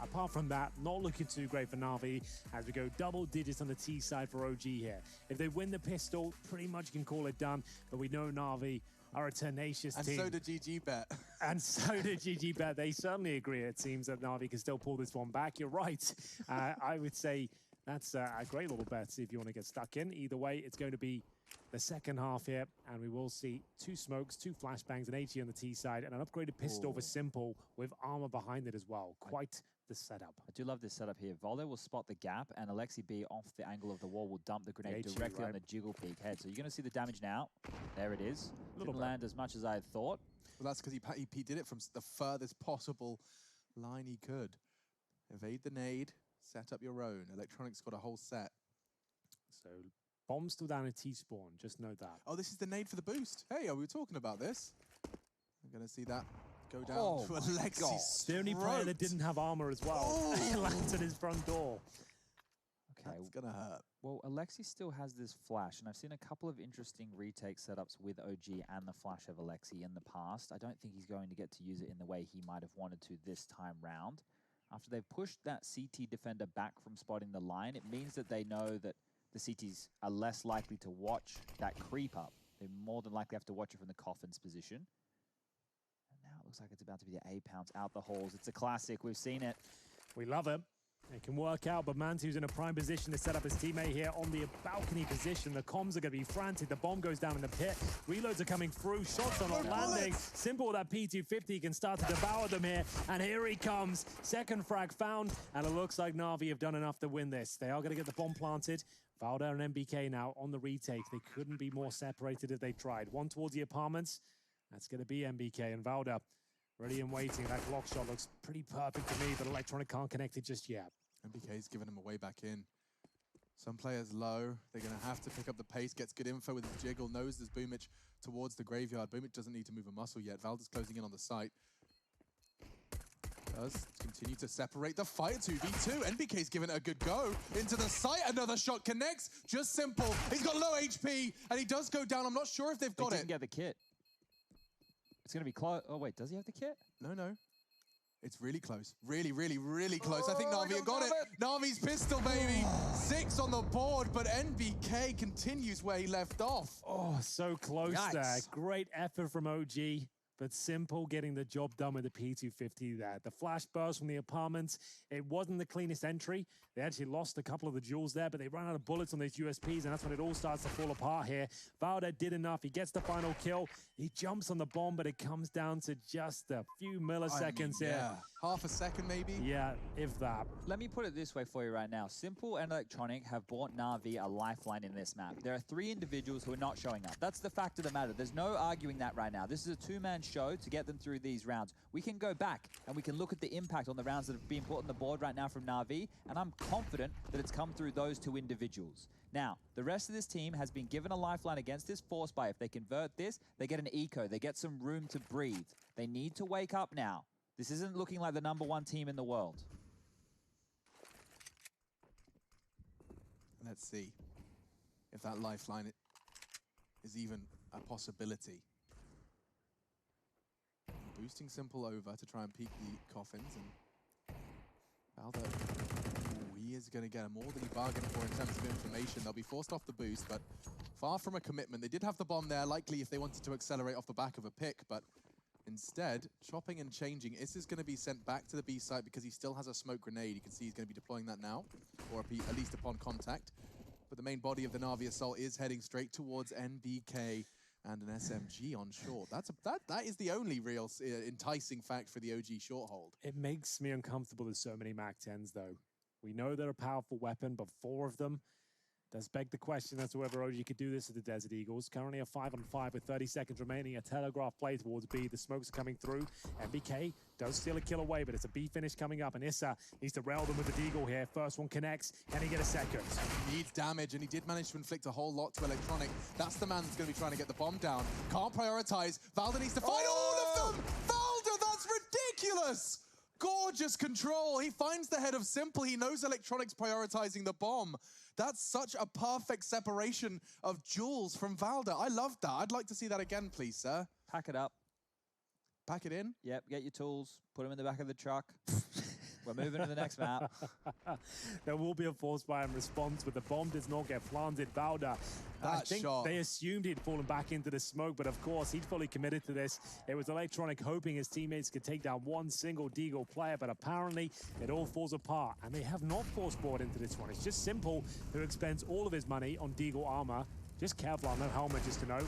Apart from that, not looking too great for NaVi as we go double digits on the T side for OG here. If they win the pistol, pretty much can call it done, but we know NaVi are a tenacious team. And so did GGBet. And so did GGBet. They certainly agree. It seems that NaVi can still pull this one back. You're right. I would say that's a great little bet if you want to get stuck in. Either way, it's going to be the second half here, and we will see 2 smokes, 2 flashbangs, an HE on the T side, and an upgraded pistol for Simple with armor behind it as well. Quite the setup. I do love this setup here. Voldo will spot the gap, and Alexi B off the angle of the wall will dump the grenade directly on the jiggle peak head. So you're going to see the damage now. There it is. Didn't land as much as I had thought. Well, that's because he did it from the furthest possible line he could. Evade the nade, set up your own. Electronics got a whole set. So bomb's still down at T-spawn, just know that. Oh, this is the nade for the boost. Hey, we were talking about this. I'm going to see that go down to Alexi's The only player that didn't have armor as well. He lands at his front door. Okay. That's going to hurt. Well, Alexi still has this flash, and I've seen a couple of interesting retake setups with OG and the flash of Alexi in the past. I don't think he's going to get to use it in the way he might have wanted to this time round. After they've pushed that CT defender back from spotting the line, it means that they know that the CTs are less likely to watch that creep up. They more than likely have to watch it from the coffin's position. And now it looks like it's about to be the A pounce out the halls. It's a classic. We've seen it. We love it. It can work out, but Mantu's in a prime position to set up his teammate here on the balcony position. The comms are going to be frantic. The bomb goes down in the pit. Reloads are coming through. Shots are not landing. Simple, that P250 can start to devour them here. And here he comes. Second frag found. And it looks like NaVi have done enough to win this. They are going to get the bomb planted. Valda and MBK now on the retake. They couldn't be more separated if they tried. One towards the apartments. That's going to be MBK and Valda. Ready and waiting. That block shot looks pretty perfect to me, but Electronic can't connect it just yet. MBK's giving him a way back in. Some players low. They're going to have to pick up the pace. Gets good info with his jiggle. Knows there's Boomich towards the graveyard. Boomich doesn't need to move a muscle yet. Valda's closing in on the site. Does continue to separate the fight. 2v2. NBK's giving it a good go. Into the site. Another shot connects. Just Simple. He's got low HP, and he does go down. I'm not sure if they've got it. He didn't get the kit. It's going to be close. Oh, wait. Does he have the kit? No. It's really close. Really, really, really close. I think NaVi got it. NaVi's pistol, baby. 6 on the board, but NBK continues where he left off. Oh, so close there. Great effort from OG, but Simple getting the job done with the P250 there. The flash burst from the apartments. It wasn't the cleanest entry. They actually lost a couple of the jewels there, but they ran out of bullets on these USPs, and that's when it all starts to fall apart here. Valda did enough. He gets the final kill. He jumps on the bomb, but it comes down to just a few milliseconds here. Half a second, maybe? Yeah, if that. Let me put it this way for you right now. Simple and Electronic have bought NaVi a lifeline in this map. There are 3 individuals who are not showing up. That's the fact of the matter. There's no arguing that right now. This is a 2-man show to get them through these rounds. We can go back and we can look at the impact on the rounds that have been put on the board right now from NaVi, and I'm confident that it's come through those 2 individuals. Now, the rest of this team has been given a lifeline against this force buy. If they convert this, they get an eco. They get some room to breathe. They need to wake up now. This isn't looking like the #1 team in the world. Let's see if that lifeline is even a possibility. Boosting Simple over to try and peek the coffins, and Valda, he is going to get more than he bargained for in terms of information. They'll be forced off the boost, but far from a commitment. They did have the bomb there, likely if they wanted to accelerate off the back of a pick, but instead, chopping and changing. Is going to be sent back to the B site because he still has a smoke grenade. You can see he's going to be deploying that now, or at least upon contact. But the main body of the NaVi assault is heading straight towards NBK and an SMG on short. That is the only real enticing fact for the OG short hold. It makes me uncomfortable there's so many MAC-10s, though. We know they're a powerful weapon, but 4 of them, Does beg the question as to whether OG could do this at the Desert Eagles. Currently a 5-on-5 with 30 seconds remaining. A telegraph play towards B. The smokes are coming through. MBK does steal a kill away, but it's a B finish coming up. And Issa needs to rail them with the Deagle here. First one connects. Can he get a second? He needs damage, and he did manage to inflict a whole lot to Electronic. That's the man that's going to be trying to get the bomb down. Can't prioritize. Valda needs to fight all of them! Valda, that's ridiculous! Gorgeous control. He finds the head of Simple. He knows Electronic's prioritizing the bomb. That's such a perfect separation of Jules from Valda. I love that. I'd like to see that again, please, sir. Pack it up. Pack it in. Yep, get your tools, put them in the back of the truck. We're moving to the next map. There will be a force fire in response, but the bomb does not get planted. Valda, I think they assumed he'd fallen back into the smoke, but of course, he'd fully committed to this. It was Electronic hoping his teammates could take down one single Deagle player, but apparently it all falls apart, and they have not force board into this one. It's just Simple, who expends all of his money on Deagle armor. Just Kevlar, no helmet, just to note.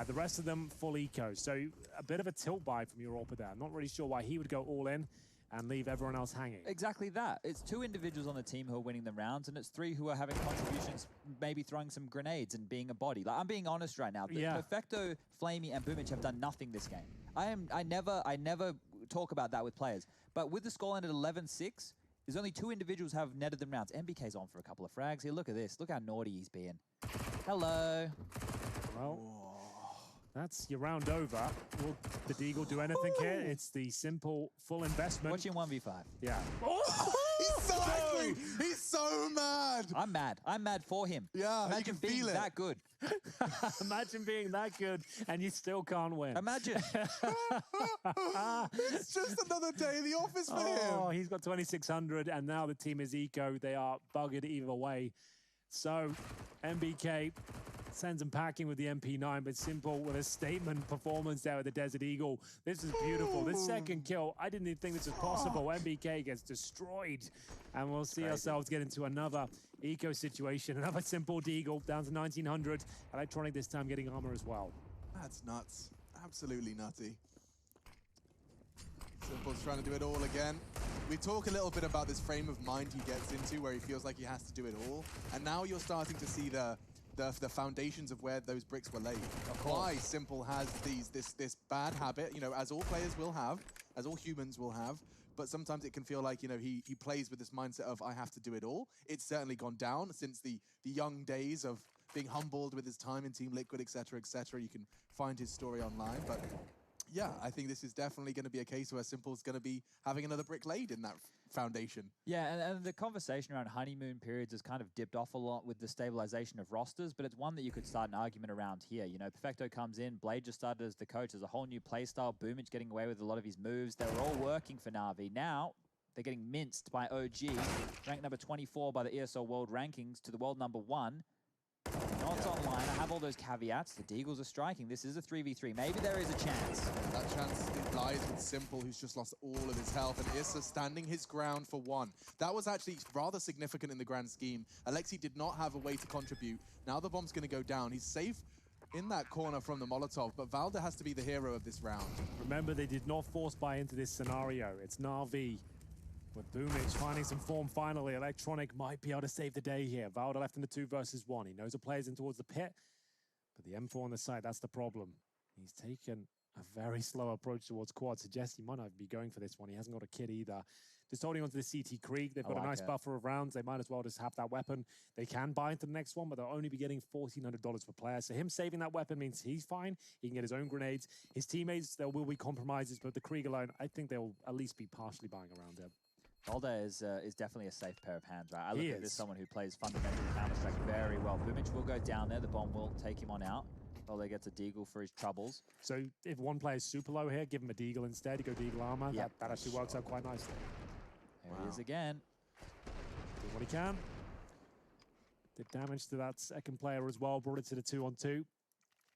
The rest of them full eco. So a bit of a tilt buy from Europa there. I'm not really sure why he would go all in and leave everyone else hanging. Exactly that. It's 2 individuals on the team who are winning the rounds, and it's 3 who are having contributions, maybe throwing some grenades and being a body. Like, I'm being honest right now. Perfecto, Flamey, and Boomich have done nothing this game. I never talk about that with players. But with the scoreline at 11-6, there's only 2 individuals who have netted them rounds. MBK's on for a couple of frags here. Look at this. Look how naughty he's being. Hello. Well, that's your round over. Will the Deagle do anything here? It's the Simple full investment. Watching 1v5. Yeah. He's so angry. He's so mad. I'm mad. I'm mad for him. Yeah, imagine you can being feel it. that good. Imagine being that good and you still can't win. Imagine. It's just another day in the office for him. Oh, he's got 2,600 and now the team is eco. They are buggered either way. So MBK sends him packing with the MP9, but Simple with a statement performance there with the Desert Eagle. This is beautiful. This second kill, I didn't even think this was possible. MBK gets destroyed, and we'll see ourselves get into another eco situation. Another Simple Deagle down to 1,900. Electronic this time getting armor as well. That's nuts. Absolutely nutty. Simple's trying to do it all again. We talk a little bit about this frame of mind he gets into where he feels like he has to do it all. And now you're starting to see the foundations of where those bricks were laid. Why Simple has this bad habit, you know, as all players will have, as all humans will have, but sometimes it can feel like, you know, he plays with this mindset of, I have to do it all. It's certainly gone down since the young days of being humbled with his time in Team Liquid, etc., etc. You can find his story online, but yeah, I think this is definitely going to be a case where Simple's going to be having another brick laid in that foundation. Yeah, and the conversation around honeymoon periods has kind of dipped off a lot with the stabilization of rosters, but it's one that you could start an argument around here. You know, Perfecto comes in, Blade just started as the coach. There's a whole new playstyle. Boomage getting away with a lot of his moves. They were all working for NaVi. Now, they're getting minced by OG, ranked number 24 by the ESL World Rankings to the world number 1. Not online. I have all those caveats. The Deagles are striking. This is a 3v3. Maybe there is a chance. That chance lies with Simple, who's just lost all of his health, and Issa standing his ground for 1. That was actually rather significant in the grand scheme. Alexi did not have a way to contribute. Now the bomb's going to go down. He's safe in that corner from the Molotov, but Valda has to be the hero of this round. Remember, they did not force buy into this scenario. It's NaVi. With Boomich finding some form finally, Electronic might be able to save the day here. Valda left in the 2 versus 1. He knows the player's in towards the pit, but the M4 on the side, that's the problem. He's taken a very slow approach towards quad. Suggests he might not be going for this one. He hasn't got a kit either. Just holding onto the CT Krieg. They've got a nice buffer of rounds. They might as well just have that weapon. They can buy into the next one, but they'll only be getting $1,400 per player. So him saving that weapon means he's fine. He can get his own grenades. His teammates, there will be compromises, but the Krieg alone, I think they'll at least be partially buying around him. Valda is definitely a safe pair of hands, right? I look at this as someone who plays fundamental Counter-Strike very well. Boomich will go down there. The bomb will take him on out. Valda gets a Deagle for his troubles. So if one player's super low here, give him a Deagle instead. You go Deagle armor. That actually works out quite nicely. There he is again. Doing what he can. Did damage to that second player as well. Brought it to the 2-on-2.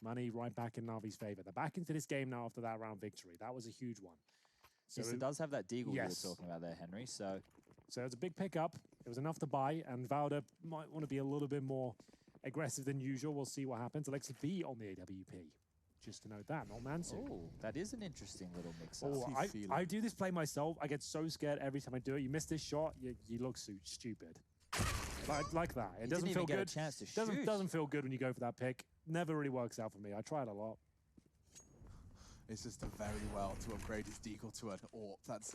Money right back in NaVi's favor. They're back into this game now after that round victory. That was a huge one. So yes, it does have that Deagle you were talking about there, Henry. So it's a big pickup. It was enough to buy, and Valda might want to be a little bit more aggressive than usual. We'll see what happens. Alexi B on the AWP. Just to note that, not Mansu. Oh, that is an interesting little mix-up. Oh, I do this play myself. I get so scared every time I do it. You miss this shot, you look so stupid. like that. It He doesn't didn't feel even get good. a chance to shoot. Doesn't feel good when you go for that pick. Never really works out for me. I tried a lot. It's just done very well to upgrade his deagle to an AWP. That's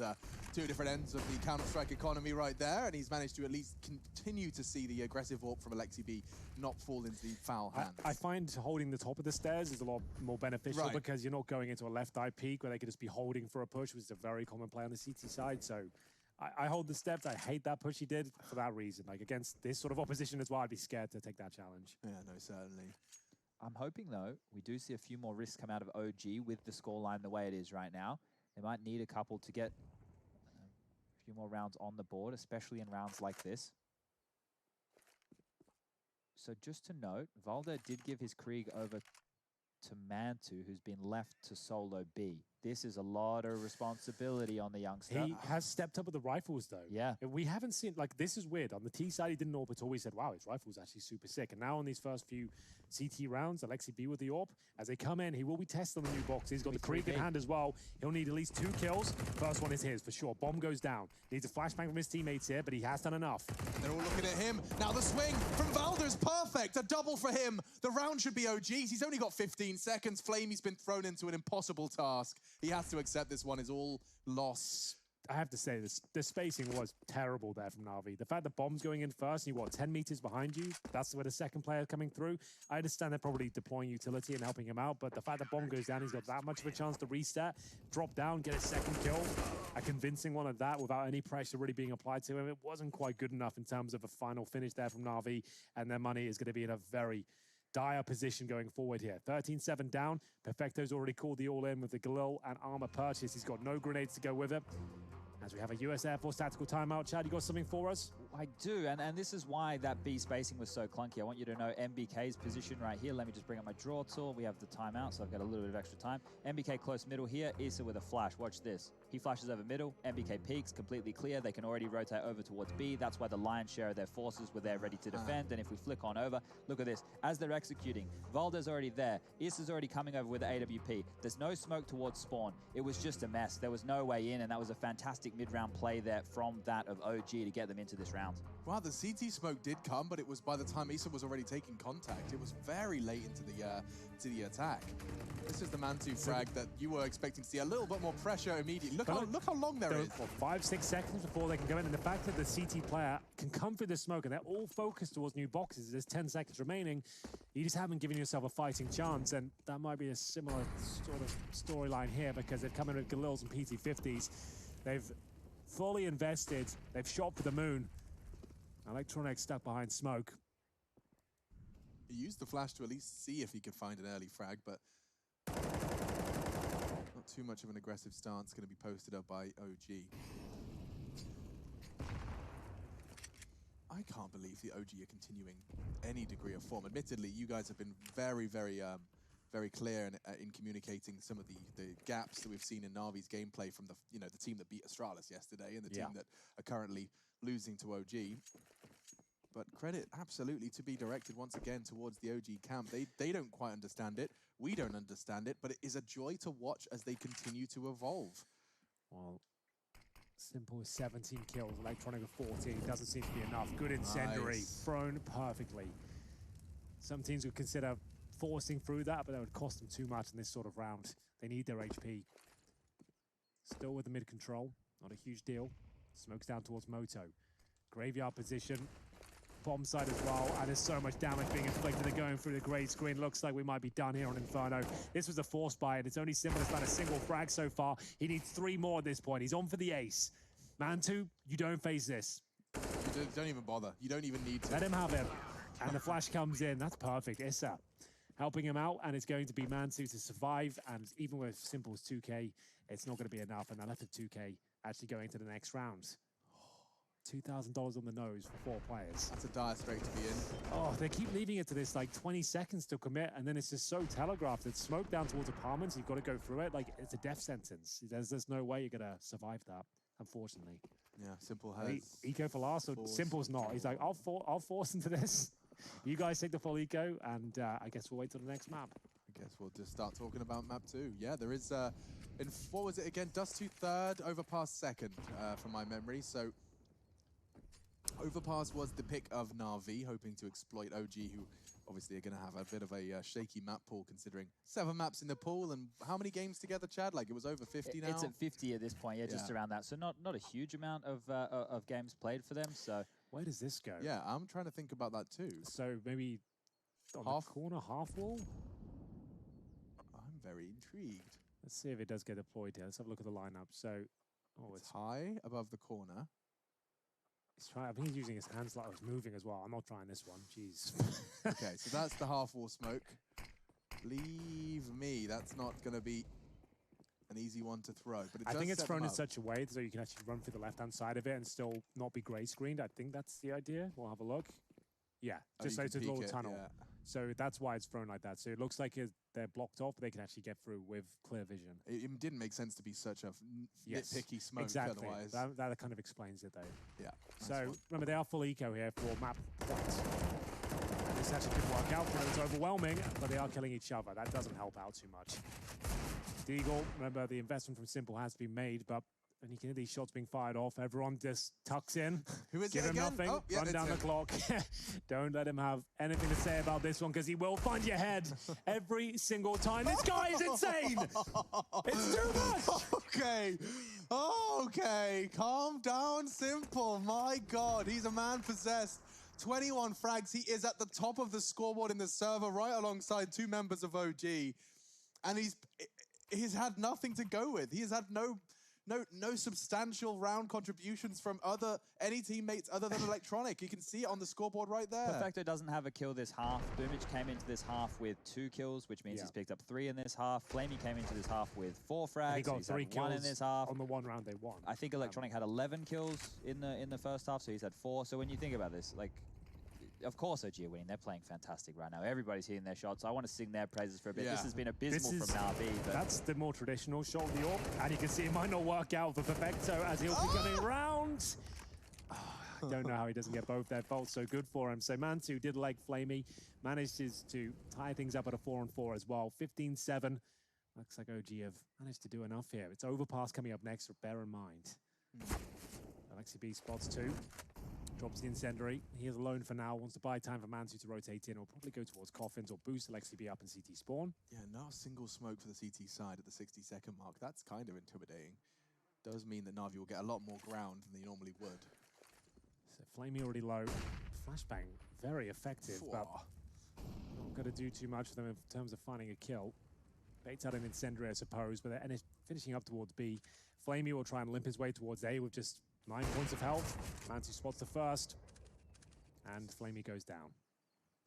two different ends of the Counter-Strike economy right there, and he's managed to at least continue to see the aggressive AWP from Alexi B not fall into the foul hands. I find holding the top of the stairs is a lot more beneficial because you're not going into a left eye peak where they could just be holding for a push, which is a very common play on the CT side. So I hold the steps. I hate that push he did for that reason. Like against this sort of opposition as well, I'd be scared to take that challenge. Yeah, no, certainly. I'm hoping, though, we do see a few more risks come out of OG with the scoreline the way it is right now. They might need a couple to get a few more rounds on the board, especially in rounds like this. So just to note, Valder did give his Krieg over to Mantu, who's been left to solo B. This is a lot of responsibility on the youngster. He has stepped up with the rifles, though. Yeah. We haven't seen, like, this is weird. On the T side, he didn't AWP at all. We said, wow, his rifle's actually super sick. And now on these first few CT rounds, Alexi B with the AWP, as they come in, he will be tested on the new box. He's got the Krieg in hand as well. He'll need at least 2 kills. First one is his, for sure. Bomb goes down. Needs a flashbang from his teammates here, but he has done enough. They're all looking at him. Now the swing from Valder's perfect. A double for him. The round should be OG's. He's only got 15 seconds. Flamey's been thrown into an impossible task. He has to accept this one is all loss. I have to say, the spacing was terrible there from NaVi. The fact that Bomb's going in first, and you're, what, 10 meters behind you? That's where the second player coming through. I understand they're probably deploying utility and helping him out, but the fact that Bomb goes down, he's got that much of a chance to reset, drop down, get a second kill. A convincing one at that without any pressure really being applied to him. It wasn't quite good enough in terms of a final finish there from NaVi, and their money is going to be in a very dire position going forward here. 13-7 down. Perfecto's already called the all-in with the Galil and armor purchase. He's got no grenades to go with it. As we have a US Air Force tactical timeout. Chad, you got something for us? I do, and this is why that B spacing was so clunky. I want you to know MBK's position right here. Let me just bring up my draw tool. We have the timeout, so I've got a little bit of extra time. MBK close middle here. Issa with a flash. Watch this. He flashes over middle. MBK peaks, completely clear. They can already rotate over towards B. That's why the lion's share of their forces were there ready to defend. And if we flick on over, look at this. As they're executing, Valder's already there. Issa's already coming over with the AWP. There's no smoke towards spawn. It was just a mess. There was no way in, and that was a fantastic mid-round play there from that of OG to get them into this round. Wow, the CT smoke did come, but it was by the time Issa was already taking contact. It was very late into the attack. This is the Mantu frag that you were expecting to see a little bit more pressure immediately. Look how long there is. What, 5-6 seconds before they can go in, and the fact that the CT player can come through the smoke and they're all focused towards new boxes. There's 10 seconds remaining. You just haven't given yourself a fighting chance, and that might be a similar sort of storyline here because they've come in with Galils and PT50s. They've fully invested. They've shot for the moon. Electronic stuck behind smoke. He used the flash to at least see if he could find an early frag, but not too much of an aggressive stance going to be posted up by OG. I can't believe the OG are continuing any degree of form. Admittedly, you guys have been very, very clear in communicating some of the gaps that we've seen in NaVi's gameplay from the team that beat Astralis yesterday and the team that are currently losing to OG. But credit absolutely to be directed once again towards the OG camp. They don't quite understand it. We don't understand it, but it is a joy to watch as they continue to evolve. Well, Simple is 17 kills, Electronic of 14. Doesn't seem to be enough. Good incendiary, thrown perfectly. Some teams would consider forcing through that, but that would cost them too much in this sort of round. They need their HP. Still with the mid control, not a huge deal. Smokes down towards Moto. Graveyard position. Bomb side as well, and there's so much damage being inflicted. They're going through the grey screen. Looks like we might be done here on Inferno. This was a force buy, and it's only Simple has found a single frag so far. He needs 3 more at this point. He's on for the ace. Mantu, you don't face this. You don't even bother. You don't even need to. Let him have him. And the flash comes in. That's perfect. Issa helping him out, and it's going to be Mantu to survive. And even with Simple's 2K, it's not going to be enough. And they're left with 2K actually going to the next round. $2,000 on the nose for 4 players. That's a dire strait to be in. Oh, they keep leaving it to this, like, 20 seconds to commit, and then it's just so telegraphed. It's smoke down towards apartments. You've got to go through it. Like, it's a death sentence. There's no way you're going to survive that, unfortunately. Yeah, Simple has... Eco for last, so Simple's not. He's like, I'll force into this. You guys take the full eco, and I guess we'll wait till the next map. I guess we'll just start talking about map 2. Yeah, there is... what was it again? Dust to third, overpass second, from my memory. So... Overpass was the pick of NaVi, hoping to exploit OG, who obviously are going to have a bit of a shaky map pool, considering 7 maps in the pool. And how many games together, Chad? Like, it was over 50 now? It's at 50 at this point, yeah, just around that. So not a huge amount of games played for them. So where does this go? Yeah, I'm trying to think about that too. So maybe on the corner, half wall? I'm very intrigued. Let's see if it does get deployed here. Let's have a look at the lineup. So, it's high above the corner. He's trying. I think he's using his hands like he's moving as well. I'm not trying this one. Jeez. Okay, so that's the half wall smoke. Believe me, that's not going to be an easy one to throw. But I think it's thrown in such a way so you can actually run through the left-hand side of it and still not be gray screened. I think that's the idea. We'll have a look. Yeah, just so it's a little tunnel. Yeah. So that's why it's thrown like that. So it looks like they're blocked off, but they can actually get through with clear vision. It didn't make sense to be such a nitpicky smoke exactly. Otherwise. That kind of explains it, though. Yeah. So remember, they are full eco here for map points. This actually could work out. It's overwhelming, but they are killing each other. That doesn't help out too much. Deagle, remember, the investment from Simple has been made, but when you can hear these shots being fired off, everyone just tucks in. Who is Give it him again? nothing, Oh, yeah, run down the clock. Don't let him have anything to say about this one, because he will find your head every single time. This guy is insane! It's too much! Okay. Okay. Calm down, Simple. My God, he's a man possessed. 21 frags. He is at the top of the scoreboard in the server, right alongside 2 members of OG. And he's had nothing to go with. He has had no substantial round contributions from any teammates other than Electronic. You can see it on the scoreboard right there. Perfecto doesn't have a kill this half. Boomich came into this half with 2 kills, which means he's picked up 3 in this half. Flamey came into this half with 4 frags. He got 3 kills 1 in this half. on the 1 round they won. I think Electronic had 11 kills in the first half, so he's had 4. So when you think about this, like, of course OG are winning. They're playing fantastic right now. Everybody's hitting their shots. I want to sing their praises for a bit. This has been abysmal from NaVi. That's the more traditional shot of the AWP, and you can see it might not work out for Perfecto as he'll be coming round. I don't know how he doesn't get both their faults. So good for him. So Mantu did like Flamey, manages to tie things up at a 4-on-4 as well. 15-7. Looks like OG have managed to do enough here. It's Overpass coming up next, bear in mind. Alexi B spots 2. Drops the incendiary. He is alone for now. Wants to buy time for Mantu to rotate in, or probably go towards Coffins or boost Alexi B up in CT spawn. Yeah, no single smoke for the CT side at the 60-second mark. That's kind of intimidating. Does mean that NaVi will get a lot more ground than they normally would. So Flamey already low. Flashbang, very effective, but not going to do too much for them in terms of finding a kill. Baits out an incendiary, I suppose, but they're finishing up towards B. Flamey will try and limp his way towards A with just 9 points of health. Mantu spots the first, and Flamey goes down.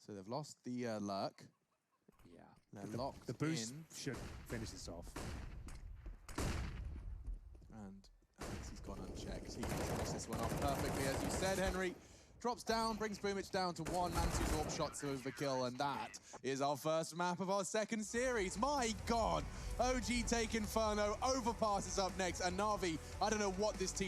So they've lost the lurk. Yeah. They're locked the boost in. should finish this off. And Alexi's gone unchecked. He can finish this one off perfectly, as you said, Henry. Drops down, brings Boomich down to 1. Mantu's AWP shots over the kill, and that is our first map of our second series. My God! OG take Inferno, Overpass is up next, and NaVi, I don't know what this team